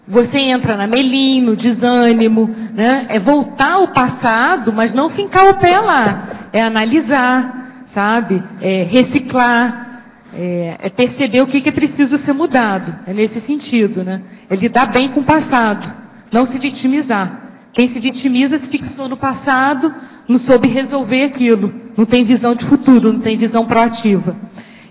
você entra na melim, no desânimo, né? É voltar ao passado, mas não fincar o pé lá. É analisar, sabe? É reciclar, é perceber o que é preciso ser mudado. É nesse sentido, né? É lidar bem com o passado, não se vitimizar. Quem se vitimiza se fixou no passado, não soube resolver aquilo, não tem visão de futuro, não tem visão proativa.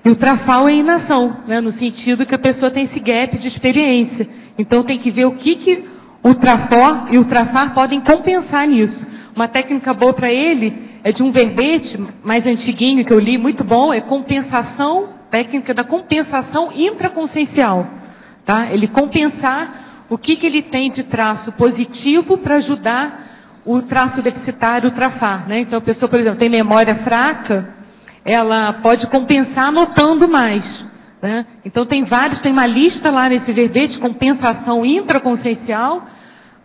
E o trafal é inação, né? No sentido que a pessoa tem esse gap de experiência. Então tem que ver o que o trafor e o trafar podem compensar nisso. Uma técnica boa para ele é de um verbete mais antiguinho que eu li, muito bom, é compensação, técnica da compensação intraconsciencial. Tá? Ele compensar o que ele tem de traço positivo para ajudar o traço deficitário, o trafar, né? Então a pessoa, por exemplo, tem memória fraca, ela pode compensar anotando mais, né? Então tem uma lista lá nesse verbete, compensação intraconsciencial,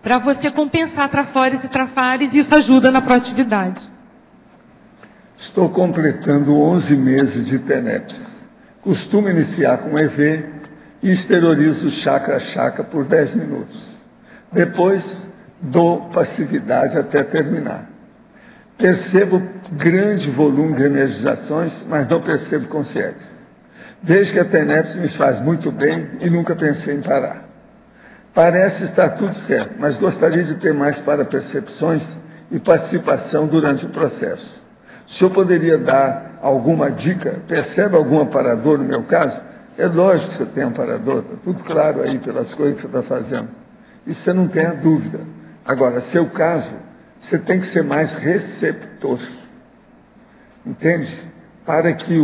para você compensar trafores e trafares, e isso ajuda na proatividade. Estou completando 11 meses de TENEPS. Costumo iniciar com EV e exteriorizo chakra a chakra por 10 minutos. Depois, dou passividade até terminar. Percebo grande volume de energizações, mas não percebo consciência. Vejo que a TENEPS me faz muito bem e nunca pensei em parar. Parece estar tudo certo, mas gostaria de ter mais parapercepções e participação durante o processo. O senhor poderia dar alguma dica? Percebe algum amparador no meu caso? É lógico que você tem amparador, está tudo claro aí pelas coisas que você está fazendo. Isso você não tem a dúvida. Agora, seu caso, você tem que ser mais receptor. Entende? Para que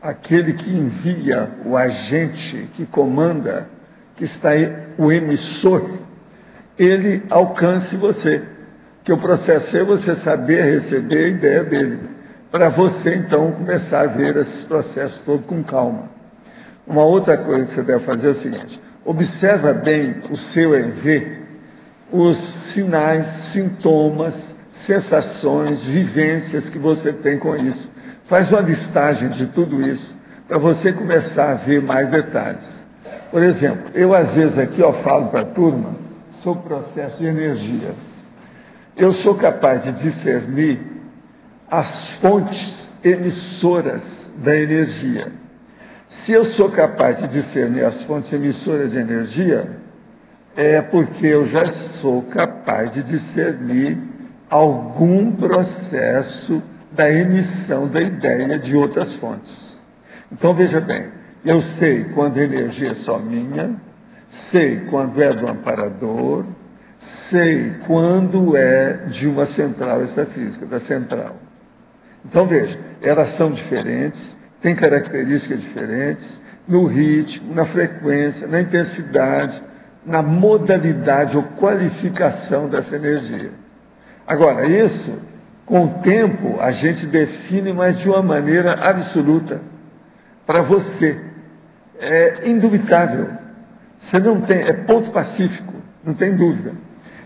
aquele que envia, o agente que comanda, que está aí, o emissor, ele alcance você. Que o processo é você saber receber a ideia dele. Para você, então, começar a ver esses processos todos com calma. Uma outra coisa que você deve fazer é o seguinte: observa bem o seu EV, os sinais, sintomas, sensações, vivências que você tem com isso. Faz uma listagem de tudo isso, para você começar a ver mais detalhes. Por exemplo, eu às vezes aqui falo para a turma sobre o processo de energia. Eu sou capaz de discernir as fontes emissoras da energia. Se eu sou capaz de discernir as fontes emissoras de energia, é porque eu já sou capaz de discernir algum processo da emissão da ideia de outras fontes. Então, veja bem, eu sei quando a energia é só minha, sei quando é do amparador, sei quando é de uma central extrafísica, da central. Então, veja, elas são diferentes, têm características diferentes, no ritmo, na frequência, na intensidade, na modalidade ou qualificação dessa energia. Agora, isso, com o tempo, a gente define, mas de uma maneira absoluta. Para você, é indubitável. Você não tem, é ponto pacífico, não tem dúvida.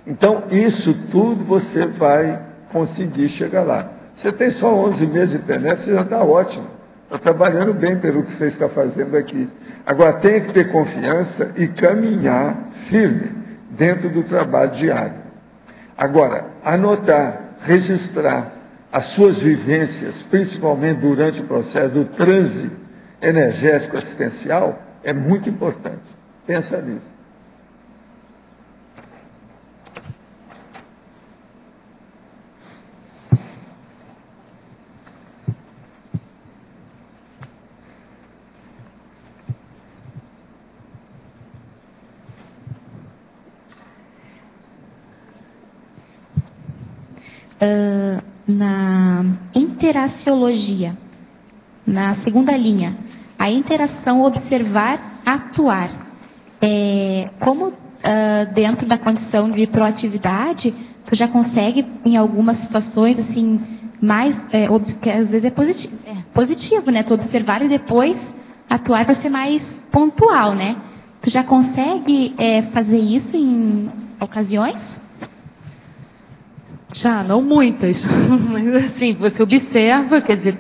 Então, isso tudo você vai conseguir chegar lá. Você tem só 11 meses de internet, você já está ótimo. Está trabalhando bem pelo que você está fazendo aqui. Agora, tem que ter confiança e caminhar firme dentro do trabalho diário. Agora, anotar, registrar as suas vivências, principalmente durante o processo do transe energético assistencial, é muito importante. Pensa nisso. Na interaciologia, na segunda linha, a interação observar, atuar. Como dentro da condição de proatividade, tu já consegue, em algumas situações, assim, mais, que às vezes é positivo, né? Tu observar e depois atuar para ser mais pontual, né? Tu já consegue fazer isso em ocasiões? Já, não muitas, mas assim, você observa, quer dizer,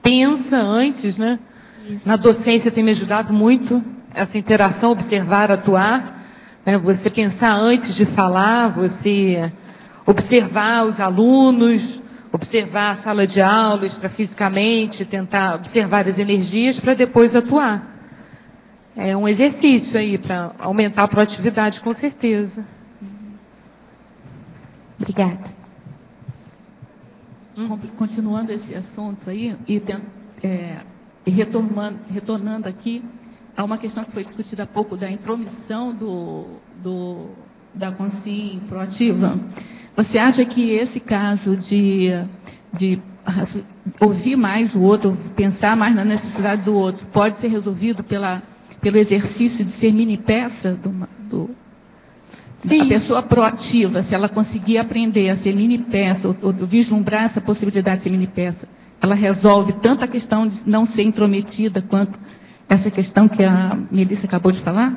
pensa antes, né? Isso. Na docência tem me ajudado muito, essa interação, observar, atuar, né? Você pensar antes de falar, você observar os alunos, observar a sala de aula extrafisicamente, tentar observar as energias para depois atuar. É um exercício aí para aumentar a proatividade, com certeza. Obrigada. Continuando esse assunto aí, e retornando aqui a uma questão que foi discutida há pouco, da intromissão da consciência proativa. Você acha que esse caso de ouvir mais o outro, pensar mais na necessidade do outro, pode ser resolvido pelo exercício de ser mini peça Sim. A pessoa proativa, se ela conseguir aprender a ser mini peça, ou vislumbrar essa possibilidade de ser mini peça, ela resolve tanto a questão de não ser intrometida, quanto essa questão que a Melissa acabou de falar?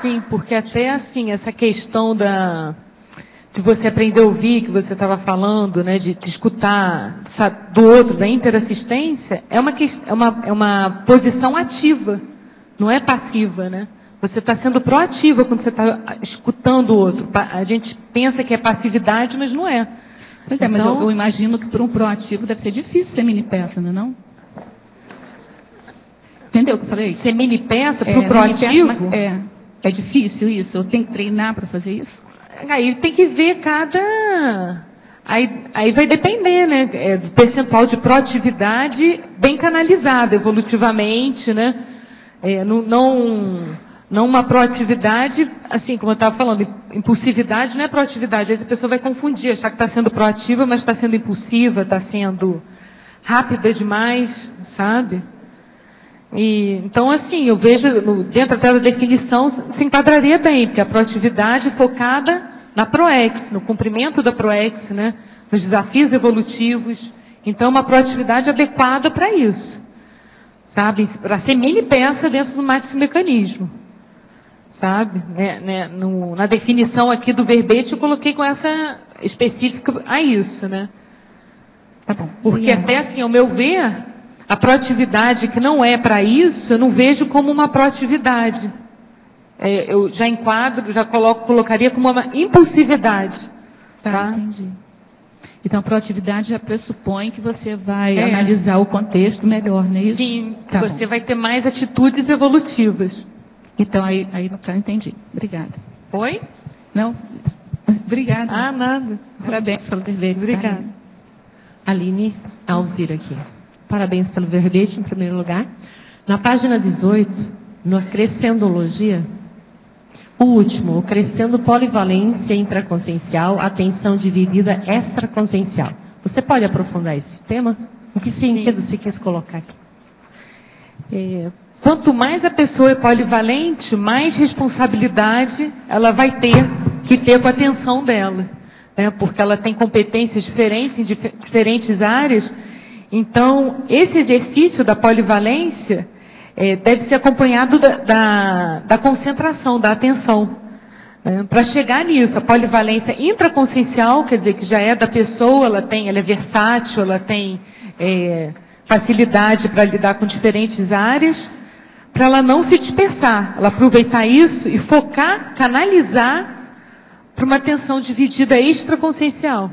Sim, porque até assim, essa questão de você aprender a ouvir, que você estava falando, né, de escutar do outro, da interassistência, é uma posição ativa, não é passiva, né? Você está sendo proativa quando você está escutando o outro. A gente pensa que é passividade, mas não é. Pois é, mas eu imagino que para um proativo deve ser difícil ser mini peça, não é não? Entendeu o que eu falei? Ser mini peça para o proativo? É difícil isso? Eu tenho que treinar para fazer isso? Aí tem que ver cada... Aí vai depender, né? Do percentual de proatividade bem canalizada evolutivamente, né? Não uma proatividade, assim, como eu estava falando, impulsividade não é proatividade. Às vezes a pessoa vai confundir, achar que está sendo proativa, mas está sendo impulsiva, está sendo rápida demais, sabe? Então, assim, eu vejo, dentro até da definição, se enquadraria bem, porque a proatividade focada na PROEX, no cumprimento da PROEX, né? Nos desafios evolutivos. Então, uma proatividade adequada para isso, sabe? Para ser mini peça dentro do maximecanismo. Sabe? Na definição aqui do verbete, eu coloquei com essa específica a isso, né? Tá bom. Porque até assim, ao meu ver, a proatividade que não é para isso, eu não vejo como uma proatividade. Eu já enquadro, já colocaria como uma impulsividade. Tá? Entendi. Então, a proatividade já pressupõe que você vai analisar o contexto melhor, não é isso? Sim, que você vai ter mais atitudes evolutivas. Então, aí no caso, entendi. Obrigada. Oi? Não? Obrigada. Ah, nada. Parabéns pelo verbete. Obrigada. Aline Alzira aqui. Parabéns pelo verbete, em primeiro lugar. Na página 18, no Crescendologia, o último, o Crescendo Polivalência Intraconsciencial, Atenção Dividida Extraconsciencial. Você pode aprofundar esse tema? Em que sentido você quis colocar aqui? Quanto mais a pessoa é polivalente, mais responsabilidade ela vai ter com a atenção dela, né? Porque ela tem competências diferentes em diferentes áreas. Então, esse exercício da polivalência deve ser acompanhado da concentração, da atenção. Para chegar nisso, a polivalência intraconsciencial, quer dizer, que já é da pessoa, ela é versátil, ela tem facilidade para lidar com diferentes áreas, para ela não se dispersar, ela aproveitar isso e focar, canalizar para uma atenção dividida extraconsciencial,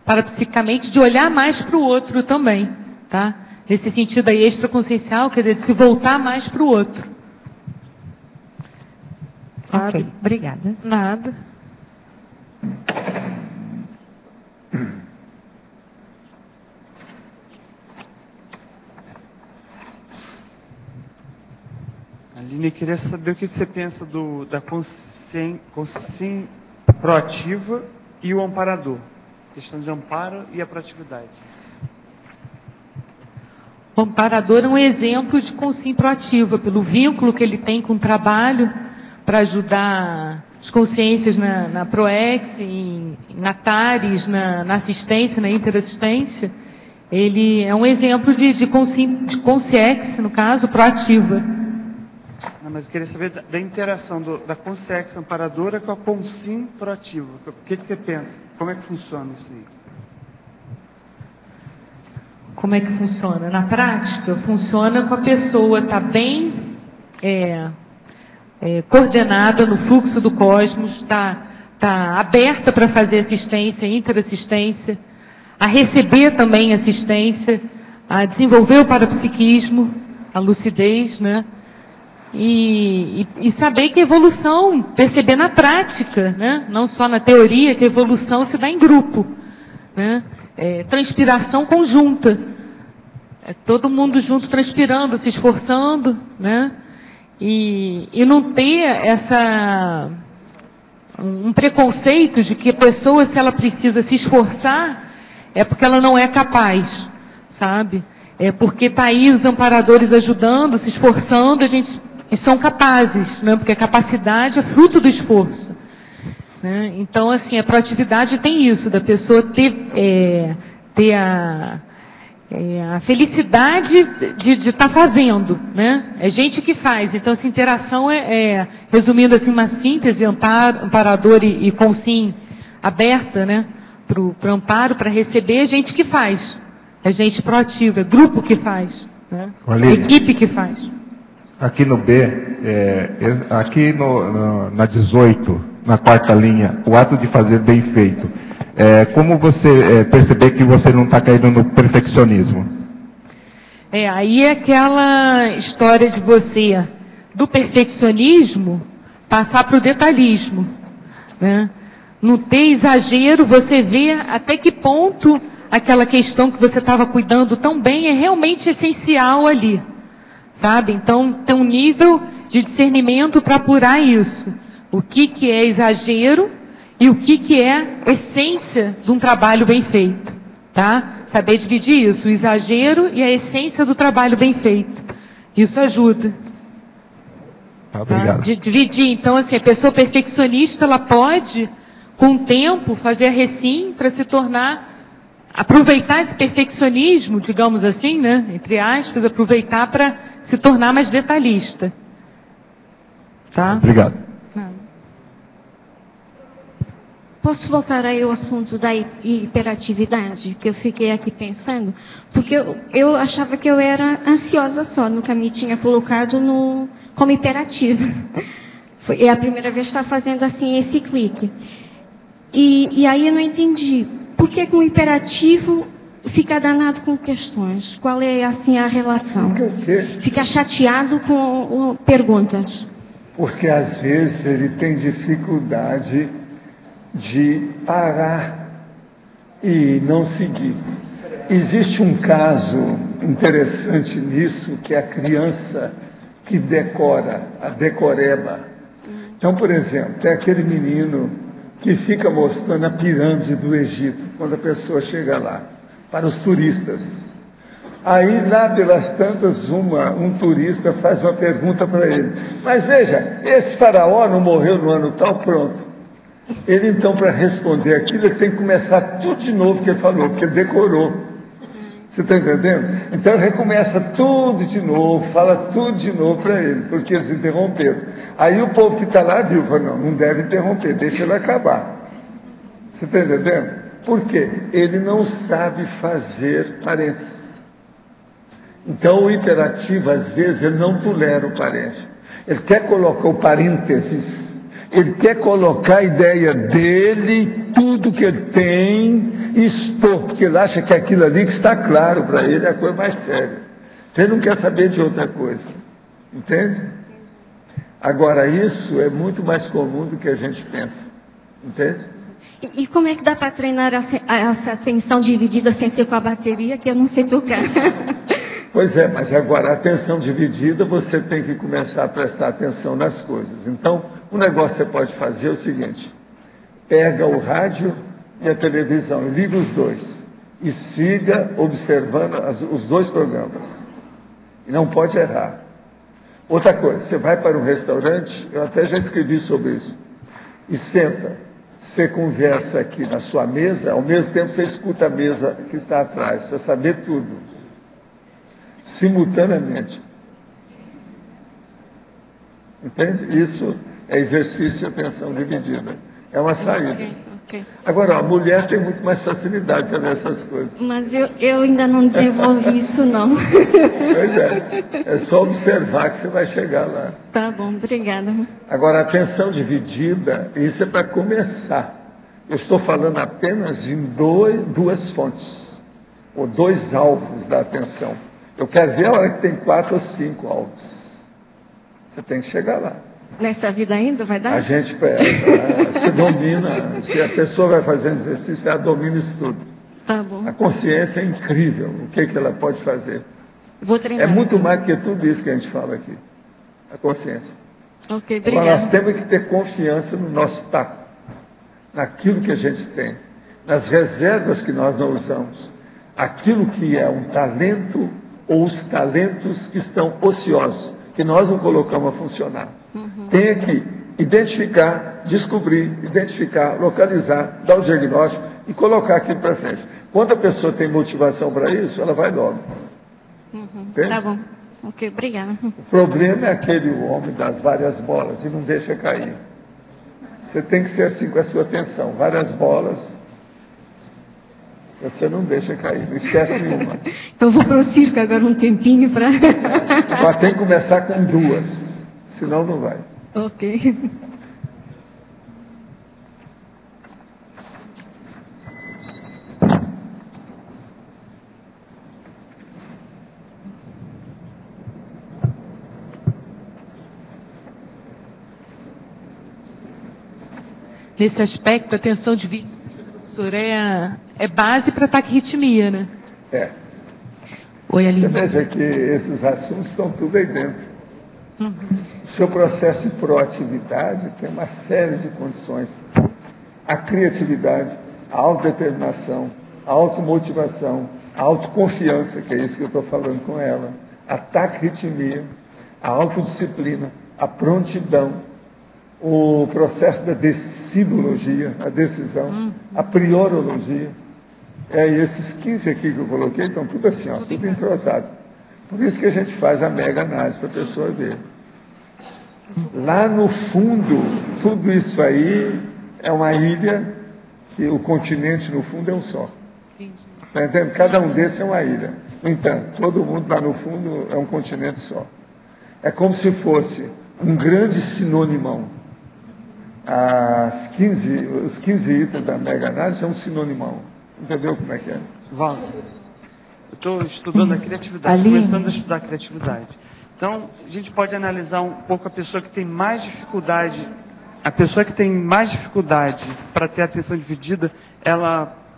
parapsicamente, de olhar mais para o outro também, tá? Nesse sentido aí, extraconsciencial, quer dizer, de se voltar mais para o outro. Sabe? Ok, obrigada. Nada. Aline, queria saber o que você pensa da consciência proativa e o amparador. Questão de amparo e a proatividade. O amparador é um exemplo de consciência proativa, pelo vínculo que ele tem com o trabalho, para ajudar as consciências na PROEX, na TARES, na assistência, na interassistência. Ele é um exemplo de consciência, no caso, proativa. Não, mas eu queria saber da interação da consciência amparadora com a consciência proativa. O que você pensa? Como é que funciona isso aí? Como é que funciona? Na prática, funciona com a pessoa estar bem coordenada no fluxo do cosmos, está aberta para fazer assistência, interassistência, a receber também assistência, a desenvolver o parapsiquismo, a lucidez, né? E saber que a evolução, perceber na prática, né? Não só na teoria, que a evolução se dá em grupo, né? Transpiração conjunta. Todo mundo junto transpirando, se esforçando, né? E não ter um preconceito de que a pessoa, se ela precisa se esforçar, é porque ela não é capaz, sabe? É porque está aí os amparadores ajudando, se esforçando, a gente e são capazes, né? Porque a capacidade é fruto do esforço. Né? Então, assim, a proatividade tem isso, da pessoa ter a felicidade de estar fazendo, né? É gente que faz. Então, essa interação resumindo assim, uma síntese, amparador e consim aberta, né? Para o amparo, para receber, é gente que faz. É gente proativa, é grupo que faz, né? É equipe que faz. Aqui no B, aqui na 18, na quarta linha, o ato de fazer bem feito. Como você perceber que você não está caindo no perfeccionismo? Aí é aquela história de você, do perfeccionismo, passar para o detalhismo, né? Não ter exagero, você vê até que ponto aquela questão que você estava cuidando tão bem é realmente essencial ali, sabe? Então, tem um nível de discernimento para apurar isso. O que é exagero e o que é essência de um trabalho bem feito, tá? Saber dividir isso, o exagero e a essência do trabalho bem feito. Isso ajuda. Obrigado. Tá? Dividir. Então, assim, a pessoa perfeccionista, ela pode, com o tempo, fazer a recim para se tornar, aproveitar esse perfeccionismo, digamos assim, né? Entre aspas, aproveitar para se tornar mais detalhista. Tá? Obrigado. Posso voltar aí ao assunto da hiperatividade, que eu fiquei aqui pensando, porque eu achava que eu era ansiosa só, nunca me tinha colocado como hiperativa. É a primeira vez que está fazendo assim esse clique. E aí eu não entendi, por que um hiperativo fica danado com questões? Qual é assim a relação? Fica chateado com perguntas. Porque às vezes ele tem dificuldade de parar e não seguir. Existe um caso interessante nisso, que é a criança que decora, a decoreba. Então, por exemplo, tem aquele menino que fica mostrando a pirâmide do Egito, quando a pessoa chega lá, para os turistas. Aí, lá pelas tantas, um turista faz uma pergunta para ele. Mas veja, esse faraó não morreu no ano tal? Pronto. Ele, então, para responder aquilo, ele tem que começar tudo de novo que ele falou, porque ele decorou. Você está entendendo? Então, ele recomeça tudo de novo, fala tudo de novo para ele, porque eles interromperam. Aí o povo que está lá viu, falou, não deve interromper, deixa ele acabar. Você está entendendo? Por quê? Ele não sabe fazer parênteses. Então, o hiperativo, às vezes, ele não tolera o parênteses. Ele quer colocar o parênteses. Ele quer colocar a ideia dele, tudo que ele tem, e expor, porque ele acha que aquilo ali que está claro para ele é a coisa mais séria. Ele não quer saber de outra coisa. Entende? Agora, isso é muito mais comum do que a gente pensa. Entende? E como é que dá para treinar essa atenção dividida sem ser com a bateria, que eu não sei tocar? Pois é, mas agora a atenção dividida, você tem que começar a prestar atenção nas coisas. Então, um negócio que você pode fazer é o seguinte: pega o rádio e a televisão, e liga os dois, e siga observando os dois programas. E não pode errar. Outra coisa, você vai para um restaurante, eu até já escrevi sobre isso, e senta, você conversa aqui na sua mesa, ao mesmo tempo você escuta a mesa que está atrás, para saber tudo. Simultaneamente. Entende? Isso é exercício de atenção dividida. É uma saída. Okay. Agora, a mulher tem muito mais facilidade para ver essas coisas. Mas eu ainda não desenvolvi isso, não. Pois é. É só observar que você vai chegar lá. Tá bom, obrigada. Agora, a atenção dividida, isso é para começar. Eu estou falando apenas em duas fontes, ou dois alvos da atenção. Eu quero ver a hora que tem 4 ou 5 alvos. Você tem que chegar lá. Nessa vida ainda vai dar? A gente se domina, se a pessoa vai fazendo exercício, ela domina isso tudo. Tá bom. A consciência é incrível, o que ela pode fazer. Vou treinar. É muito mais do que tudo isso que a gente fala aqui. A consciência. Ok, obrigada. Agora, nós temos que ter confiança no nosso taco, naquilo que a gente tem, nas reservas que nós não usamos, aquilo que é um talento ou os talentos que estão ociosos. que nós não colocamos a funcionar. Tem que identificar, descobrir, identificar, localizar, dar o diagnóstico e colocar aquilo para frente. Quando a pessoa tem motivação para isso, ela vai logo. Tá bom. Ok, obrigada. O problema é aquele homem das várias bolas e não deixa cair. Você tem que ser assim com a sua atenção. Várias bolas, você não deixa cair, não esquece nenhuma. Então vou para o circo agora um tempinho para... Mas tem que começar com 2, senão não vai. Ok. Nesse aspecto, a tensão de vida, professor, é base para taquirritmia, né? É. Oi, Aline. Você veja que esses assuntos estão tudo aí dentro. O seu processo de proatividade tem uma série de condições. A criatividade, a autodeterminação, a automotivação, a autoconfiança, que é isso que eu estou falando com ela, a taquirritmia, a autodisciplina, a prontidão, o processo da decidologia, a decisão, a priorologia. E esses 15 aqui que eu coloquei estão tudo assim, ó, tudo entrosado. Por isso que a gente faz a mega análise para a pessoa ver. Lá no fundo, tudo isso aí é uma ilha, que o continente no fundo é um só. Está entendendo? Cada um desses é uma ilha. No entanto, todo mundo lá no fundo é um continente só. É como se fosse um grande sinonimão. Os 15 itens da mega análise são um sinonimão. Entendeu como é que é? Walter, eu estou estudando a criatividade, começando a estudar a criatividade. Então, a gente pode analisar um pouco a pessoa que tem mais dificuldade. A pessoa que tem mais dificuldade para ter atenção dividida,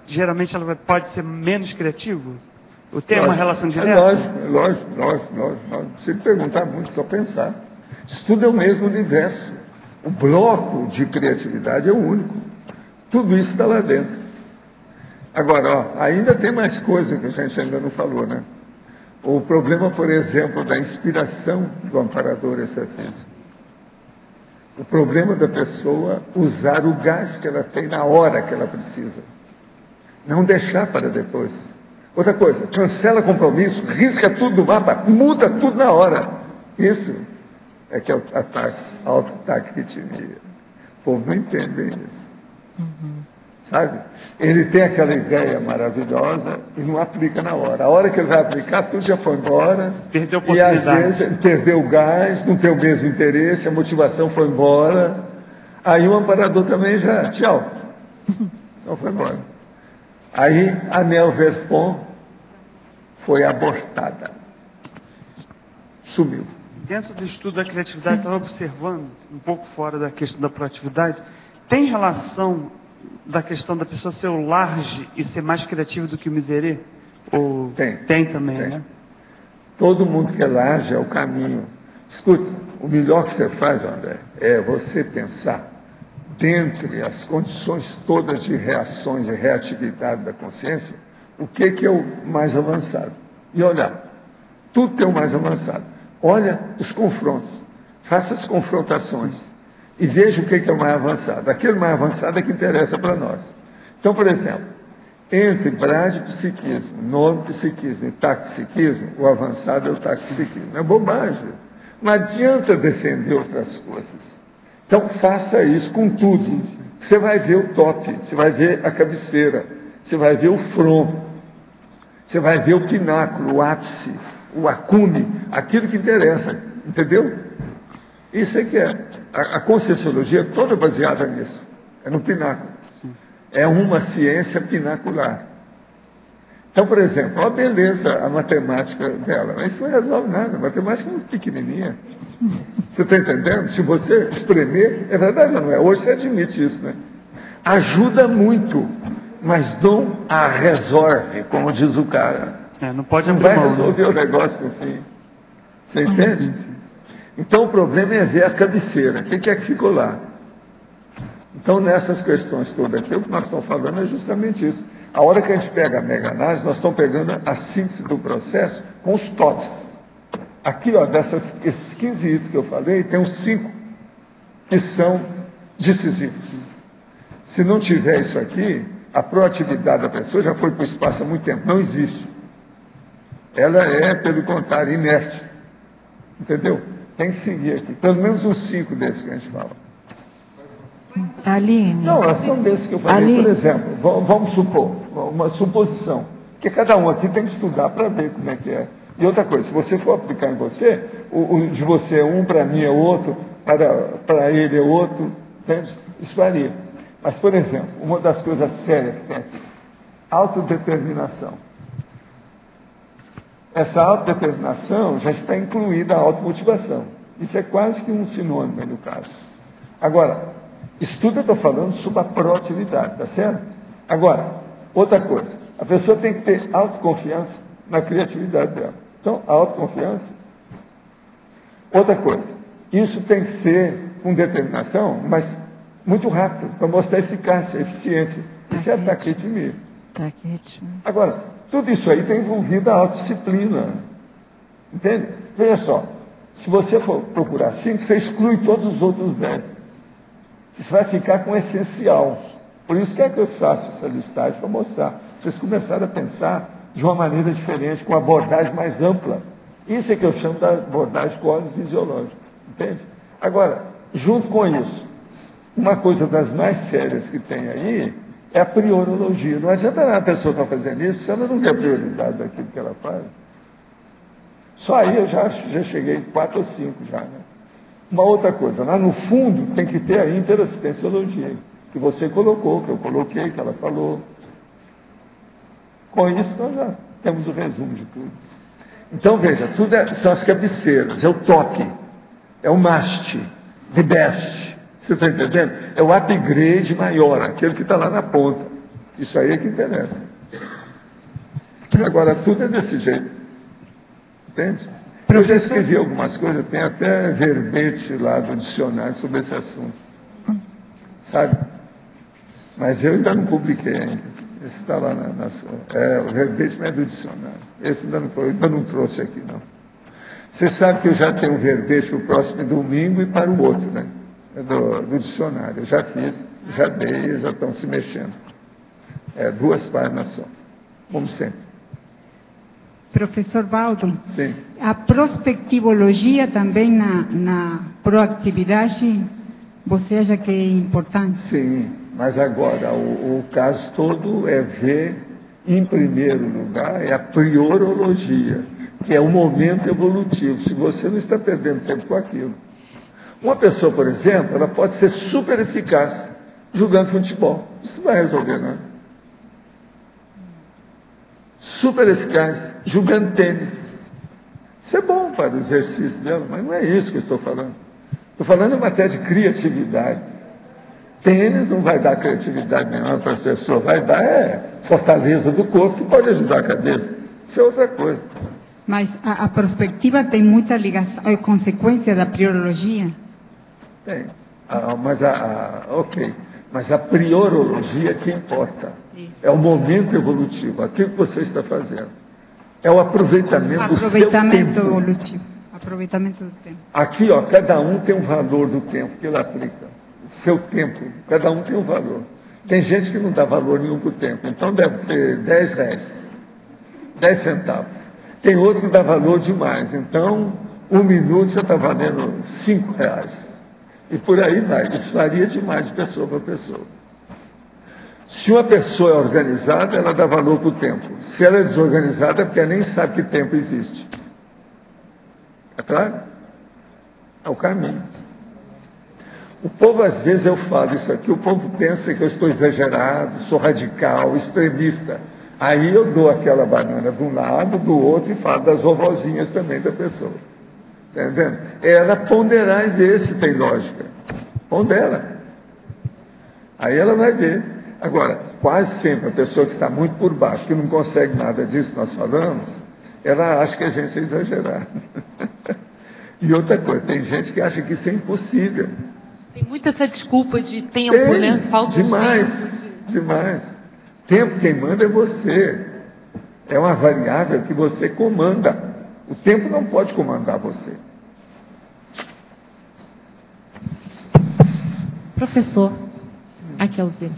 geralmente pode ser menos criativa? Ou tem uma relação direta? Lógico. Não precisa perguntar muito, só pensar. Isso tudo é o mesmo universo. O bloco de criatividade é o único. Tudo isso está lá dentro. Agora, ainda tem mais coisa que a gente ainda não falou, né? O problema, por exemplo, da inspiração do amparador extrafísico. O problema da pessoa usar o gás que ela tem na hora que ela precisa. Não deixar para depois. Outra coisa, cancela compromisso, risca tudo do mapa, muda tudo na hora. Isso é que é o ataque, auto-taquirritmia. O povo não entende bem isso. Sabe? Ele tem aquela ideia maravilhosa e não aplica na hora. A hora que ele vai aplicar, tudo já foi embora. Perdeu a oportunidade. E às vezes ele perdeu o gás, não tem o mesmo interesse, a motivação foi embora. Aí o amparador também já, tchau. Não foi embora. Aí a Nel Verpon foi abortada. Sumiu. Dentro do estudo da criatividade, estava observando, um pouco fora da questão da proatividade, tem relação da questão da pessoa ser o large e ser mais criativo do que o miserê? Ou tem também, né? Todo mundo que é large é o caminho. Escuta, o melhor que você faz, André, é você pensar, dentre as condições todas de reações e reatividade da consciência, o que é o mais avançado. E olhar, tudo tem o mais avançado. Olha os confrontos, faça as confrontações e veja o que é o mais avançado. Aquele mais avançado é que interessa para nós. Então, por exemplo, entre bradipsiquismo, normpsiquismo e taquipsiquismo, o avançado é o taquipsiquismo. É bobagem. Não adianta defender outras coisas. Então, faça isso com tudo. Você vai ver o top, você vai ver a cabeceira, você vai ver o front, você vai ver o pináculo, o ápice, o acume, aquilo que interessa, entendeu? Isso é que é. A Conscienciologia é toda baseada nisso, é no pináculo. É uma ciência pinacular. Então, por exemplo, olha a beleza, a matemática dela, mas isso não resolve nada, a matemática é muito pequenininha. Você está entendendo? Se você espremer, é verdade ou não é? Hoje você admite isso, né? Ajuda muito, mas não a resolve, como diz o cara. Não pode não abrir vai mão, resolver o negócio no fim. Você entende? Então o problema é ver a cabeceira. O que é que ficou lá? Então nessas questões todas aqui, o que nós estamos falando é justamente isso. A hora que a gente pega a mega análise, nós estamos pegando a síntese do processo com os tops. Aqui, ó, esses 15 itens que eu falei, tem uns 5 que são decisivos. Se não tiver isso aqui, a proatividade da pessoa já foi para o espaço há muito tempo, não existe. Ela é, pelo contrário, inerte. Entendeu? Tem que seguir aqui. Pelo menos uns 5 desses que a gente fala. Aline. Não, são desses que eu falei. Aline. Por exemplo, vamos supor, uma suposição, que cada um aqui tem que estudar para ver como é que é. E outra coisa, se você for aplicar em você, o de você é um, para mim é outro, para ele é outro, entende? Isso varia. Mas, por exemplo, uma das coisas sérias que tem aqui, autodeterminação. Essa autodeterminação já está incluída a automotivação. Isso é quase que um sinônimo aí no caso. Agora, isso tudo eu estou falando sobre a proatividade, tá certo? Agora, outra coisa, a pessoa tem que ter autoconfiança na criatividade dela. Então, a autoconfiança. Outra coisa, isso tem que ser com determinação, mas muito rápido, para mostrar eficácia, eficiência. Isso é taquetimia. Agora, tudo isso aí tem envolvido a autodisciplina. Entende? Veja só, se você for procurar 5, você exclui todos os outros 10. Você vai ficar com o essencial. Por isso que é que eu faço essa listagem para mostrar. Vocês começaram a pensar de uma maneira diferente, com uma abordagem mais ampla. Isso é que eu chamo da abordagem cósmico-fisiológica. Entende? Agora, junto com isso, uma coisa das mais sérias que tem aí é a priorologia. Não adianta nada a pessoa estar fazendo isso se ela não vê a prioridade daquilo que ela faz. Só aí eu já cheguei em 4 ou 5 já, né? Uma outra coisa, lá no fundo tem que ter a interassistenciologia, que você colocou, que eu coloquei, que ela falou. Com isso nós já temos o resumo de tudo. Então veja, tudo são as cabeceiras, é o toque, é o mast, the best. Você está entendendo? É o upgrade maior, aquele que está lá na ponta. Isso aí é que interessa. Agora, tudo é desse jeito. Entende? Eu já escrevi algumas coisas, tem até verbete lá do dicionário sobre esse assunto. Sabe? Mas eu ainda não publiquei ainda. Esse está lá o verbete não é do dicionário. Esse ainda não foi, ainda não trouxe aqui, não. Você sabe que eu já tenho um verbete para o próximo domingo e para o outro, né? Do dicionário. Eu já fiz, já dei, já estão se mexendo. 2 páginas só, como sempre. Professor Valdo, sim. A prospectivologia também na proatividade, você acha que é importante? Sim, mas agora o caso todo é ver, em primeiro lugar, é a priorologia, que é o momento evolutivo, se você não está perdendo tempo com aquilo. Uma pessoa, por exemplo, ela pode ser super eficaz jogando futebol. Isso não vai resolver nada. Super eficaz jogando tênis. Isso é bom para o exercício dela, mas não é isso que eu estou falando. Estou falando em matéria de criatividade. Tênis não vai dar criatividade nenhuma para as pessoas, vai dar fortaleza do corpo, que pode ajudar a cabeça. Isso é outra coisa. Mas a perspectiva tem muita ligação, é consequência da priorologia? Tem. Mas a priorologia que importa. Isso. É o momento evolutivo, aquilo que você está fazendo. É o aproveitamento do seu tempo. Evolutivo. Aproveitamento do tempo. Aqui, ó, cada um tem um valor do tempo que ele aplica. O seu tempo, cada um tem um valor. Tem gente que não dá valor nenhum para o tempo, então deve ser 10 reais, 10 centavos. Tem outro que dá valor demais, então 1 minuto já está valendo 5 reais. E por aí vai. Isso varia demais de pessoa para pessoa. Se uma pessoa é organizada, ela dá valor para o tempo. Se ela é desorganizada, é porque ela nem sabe que tempo existe. É claro? É o caminho. O povo, às vezes, eu falo isso aqui, o povo pensa que eu estou exagerado, sou radical, extremista. Aí eu dou aquela banana de um lado, do outro, e falo das vovozinhas também da pessoa. Está entendendo? É ela ponderar e ver se tem lógica. Pondera. Aí ela vai ver. Agora, quase sempre a pessoa que está muito por baixo, que não consegue nada disso que nós falamos, ela acha que a gente é exagerado. E outra coisa, tem gente que acha que isso é impossível. Tem muita essa desculpa de tempo, né? Falta demais, demais. Tempo quem manda é você. É uma variável que você comanda. O tempo não pode comandar você. Professor, aqui é o Zé.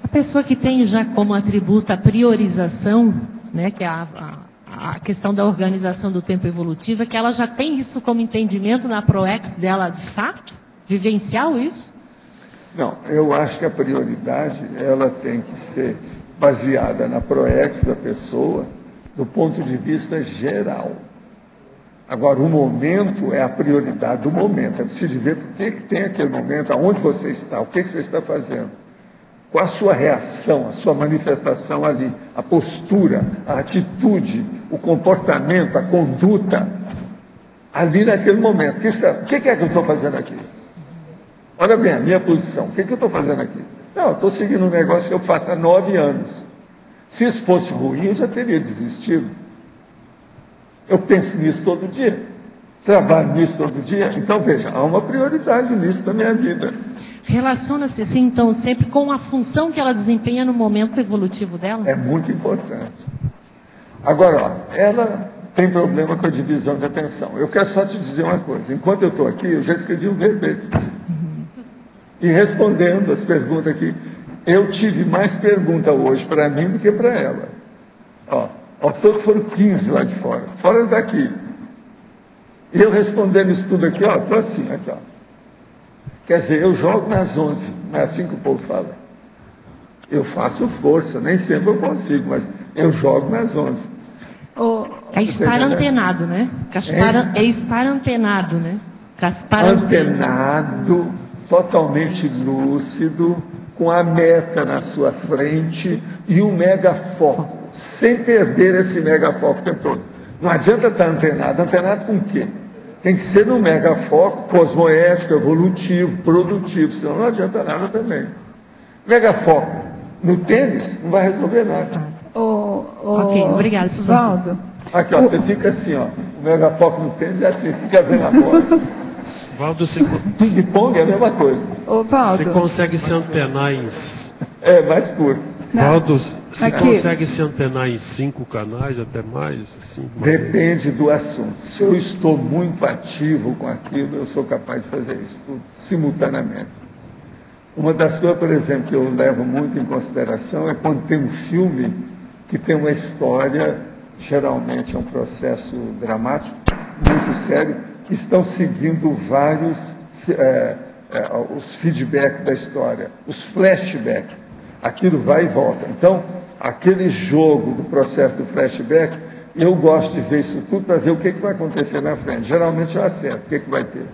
A pessoa que tem já como atributo a priorização, né, que é a questão da organização do tempo evolutivo, é que ela já tem isso como entendimento na PROEX dela de fato? Vivencial isso? Não, eu acho que a prioridade ela tem que ser baseada na PROEX da pessoa do ponto de vista geral. Agora, o momento é a prioridade do momento. É preciso ver por que tem aquele momento, aonde você está, o que você está fazendo. Qual a sua reação, a sua manifestação ali, a postura, a atitude, o comportamento, a conduta, ali naquele momento. O que é que eu estou fazendo aqui? Olha bem a minha posição. O que eu estou fazendo aqui? Não, eu estou seguindo um negócio que eu faço há 9 anos. Se isso fosse ruim, eu já teria desistido. Eu penso nisso todo dia. Trabalho nisso todo dia. Então, veja, há uma prioridade nisso na minha vida. Relaciona-se, assim, então, sempre com a função que ela desempenha no momento evolutivo dela? É muito importante. Agora, ó, ela tem problema com a divisão de atenção. Eu quero só te dizer uma coisa. Enquanto eu estou aqui, eu já escrevi um verbete. E respondendo as perguntas aqui, eu tive mais pergunta hoje para mim do que para ela. Ao todo foram 15 lá de fora. Fora daqui. E eu respondendo isso tudo aqui, ó, estou assim, aqui, ó. Quer dizer, eu jogo nas 11, não é assim que o povo fala. Eu faço força, nem sempre eu consigo, mas eu jogo nas 11. É estar antenado, né? É estar antenado, né? Antenado, totalmente lúcido, com a meta na sua frente e um megafoco, sem perder esse megafoco o tempo todo. Não adianta estar antenado. Antenado com o quê? Tem que ser no megafoco cosmoético, evolutivo, produtivo, senão não adianta nada também. Megafoco no tênis não vai resolver nada. Ok, obrigado, professor. Valdo. Aqui, ó, você fica assim, ó. O megafoco no tênis é assim, fica vendo a bola. Valdo, ping-pong é a mesma coisa. Valdo. Você consegue se antenar em... É, mais curto. Valdo, você consegue se antenar em 5 canais, até mais? Assim, depende do assunto. Se eu estou muito ativo com aquilo, eu sou capaz de fazer isso tudo, simultaneamente. Uma das coisas, por exemplo, que eu levo muito em consideração é quando tem um filme que tem uma história, geralmente é um processo dramático, muito sério, que estão seguindo vários os feedbacks da história, os flashbacks. Aquilo vai e volta. Então, aquele jogo do processo do flashback, eu gosto de ver isso tudo para ver o que vai acontecer na frente. Geralmente eu acerto o que vai ter.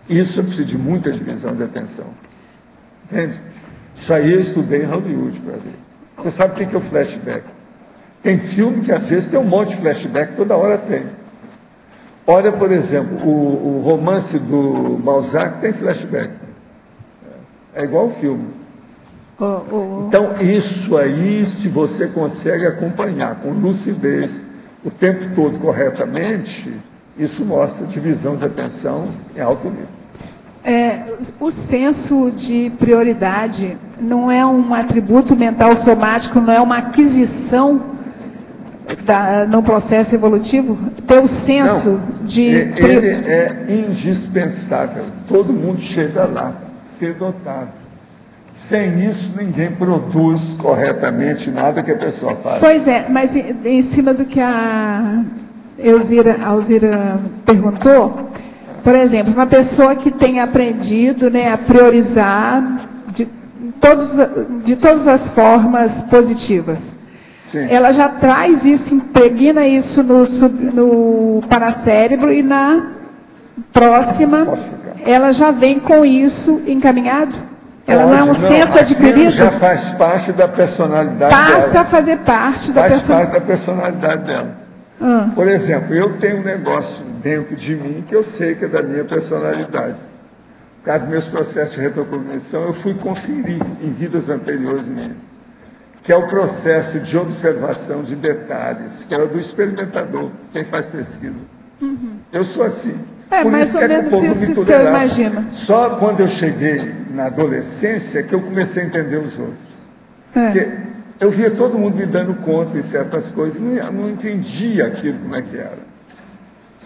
Isso eu preciso de muita divisão de atenção. Entende? Isso aí eu estudei em Hollywood para ver. Você sabe o que é o flashback? Tem filme que às vezes tem um monte de flashback, toda hora tem. Olha, por exemplo, o romance do Balzac tem flashback. É igual o filme. Então, isso aí, se você consegue acompanhar com lucidez o tempo todo corretamente, isso mostra divisão de atenção em alto nível. O senso de prioridade não é um atributo mental somático, não é uma aquisição no processo evolutivo? Ter o senso de... Ele é indispensável. Todo mundo chega lá, ser dotado. Sem isso, ninguém produz corretamente nada que a pessoa faz. Pois é, mas em cima do que a Alzira perguntou, por exemplo, uma pessoa que tem aprendido, né, a priorizar de todas as formas positivas. Sim. Ela já traz isso, impregna isso no paracérebro e na próxima, ela já vem com isso encaminhado? Ela não é um senso adquirido? Já faz parte da personalidade dela. Passa a fazer parte da personalidade. Faz parte da personalidade dela. Por exemplo, eu tenho um negócio dentro de mim que eu sei que é da minha personalidade. Por causa dos meus processos de retrocognição, eu fui conferir em vidas anteriores minhas, que é o processo de observação de detalhes, que é o do experimentador, quem faz pesquisa. Eu sou assim. Por mais isso ou que é que o povo menos me isso que eu tolerava. imagino. Só quando eu cheguei na adolescência que eu comecei a entender os outros. Porque eu via todo mundo me dando conta em certas coisas, não entendia aquilo como é que era.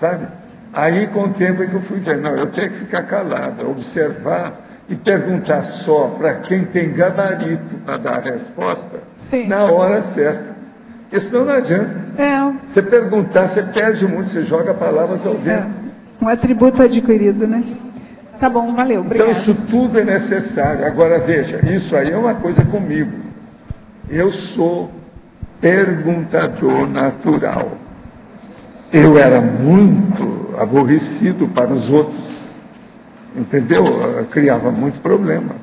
sabe? Aí, com o tempo, é que eu fui ver, não, eu tenho que ficar calado, observar e perguntar só para quem tem gabarito para dar a resposta na hora certa. Porque senão não adianta. Você perguntar, você perde muito, você joga palavras ao vento. Um atributo adquirido, né? Tá bom, valeu, obrigado. Então, isso tudo é necessário. Agora, veja, isso aí é uma coisa comigo. Eu sou perguntador natural. Eu era muito aborrecido para os outros, entendeu? Eu criava muito problema.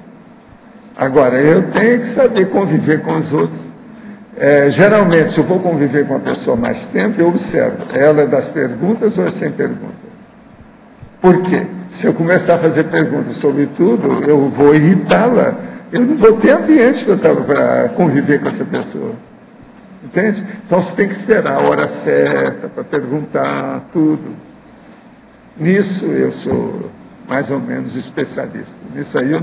Agora, eu tenho que saber conviver com os outros. Geralmente, se eu vou conviver com uma pessoa mais tempo, eu observo, ela é das perguntas ou é sem pergunta? Por quê? Se eu começar a fazer perguntas sobre tudo, eu vou irritá-la, eu não vou ter ambiente para conviver com essa pessoa. Entende? Então você tem que esperar a hora certa para perguntar tudo. Nisso eu sou mais ou menos especialista. Nisso aí eu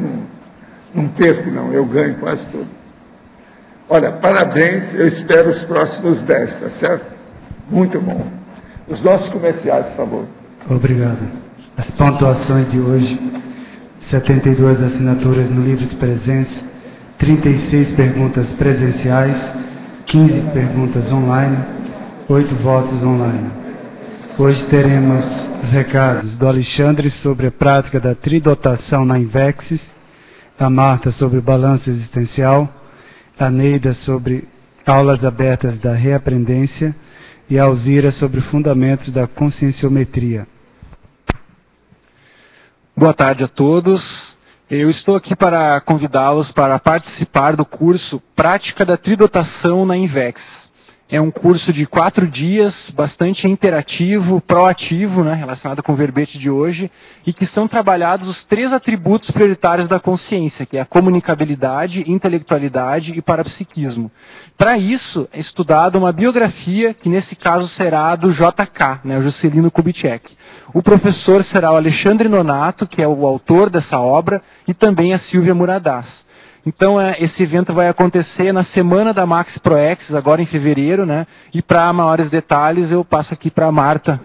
não perco, não. Eu ganho quase tudo. Olha, parabéns. Eu espero os próximos 10, tá certo? Muito bom. Os nossos comerciais, por favor. Obrigado. As pontuações de hoje: 72 assinaturas no livro de presença, 36 perguntas presenciais, 15 perguntas online, 8 votos online. Hoje teremos os recados do Alexandre sobre a prática da tridotação na Invexis, a Marta sobre o balanço existencial, a Neida sobre aulas abertas da reaprendência e a Alzira sobre fundamentos da conscienciometria. Boa tarde a todos. Eu estou aqui para convidá-los para participar do curso Prática da Tridotação na Invex. É um curso de 4 dias, bastante interativo, proativo, né, relacionado com o verbete de hoje, e que são trabalhados os 3 atributos prioritários da consciência, que é a comunicabilidade, intelectualidade e parapsiquismo. Para isso, é estudada uma biografia, que nesse caso será do JK, né, o Juscelino Kubitschek. O professor será o Alexandre Nonato, que é o autor dessa obra, e também a Silvia Muradas. Então, esse evento vai acontecer na semana da Maxi ProEx, agora em fevereiro, né? E para maiores detalhes, eu passo aqui para a Marta.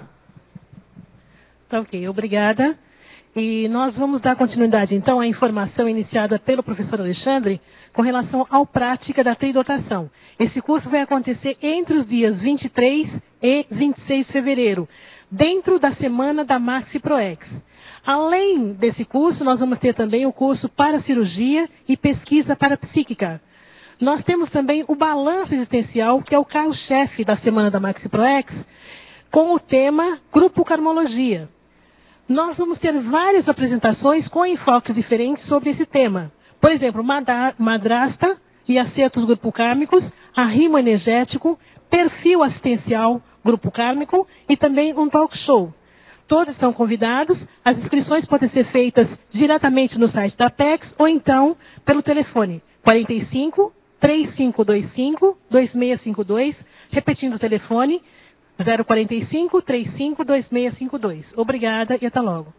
Tá ok, obrigada. E nós vamos dar continuidade, então, à informação iniciada pelo professor Alexandre com relação à prática da tridotação. Esse curso vai acontecer entre os dias 23 e 26 de fevereiro, dentro da semana da Maxi ProEx. Além desse curso, nós vamos ter também o curso para cirurgia e pesquisa parapsíquica. Nós temos também o balanço existencial, que é o carro-chefe da semana da Maxi ProEx, com o tema Grupo Karmologia. Nós vamos ter várias apresentações com enfoques diferentes sobre esse tema. Por exemplo, madrasta e acertos grupo kármicos, arrimo energético, perfil assistencial grupo kármico e também um talk show. Todos estão convidados. As inscrições podem ser feitas diretamente no site da Apex ou então pelo telefone 45 3525 2652, repetindo o telefone 045 35 2652. Obrigada e até logo.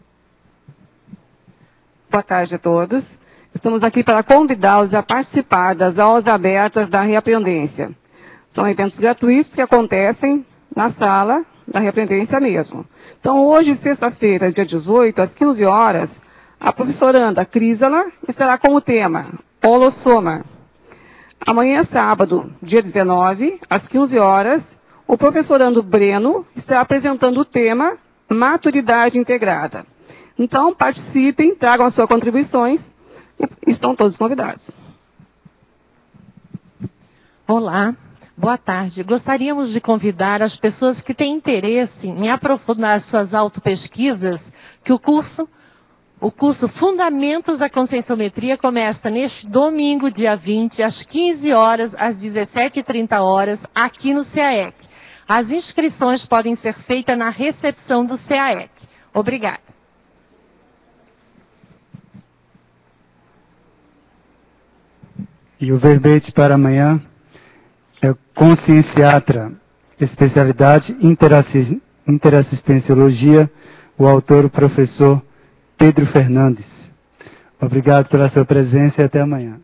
Boa tarde a todos. Estamos aqui para convidá-los a participar das aulas abertas da Reaprendência. São eventos gratuitos que acontecem na sala da Reaprendência mesmo. Então, hoje, sexta-feira, dia 18, às 15 horas, a professoranda Crisala estará com o tema Holossoma. Amanhã, sábado, dia 19, às 15 horas, o professorando Breno estará apresentando o tema Maturidade Integrada. Então, participem, tragam as suas contribuições e estão todos convidados. Olá. Boa tarde. Gostaríamos de convidar as pessoas que têm interesse em aprofundar suas autopesquisas, que o curso Fundamentos da Conscienciometria começa neste domingo, dia 20, às 15 horas, às 17h30, aqui no CAEC. As inscrições podem ser feitas na recepção do CAEC. Obrigada. E o verbete para amanhã é Conscienciatra, especialidade Interassistenciologia, o autor, o professor Pedro Fernandes. Obrigado pela sua presença e até amanhã.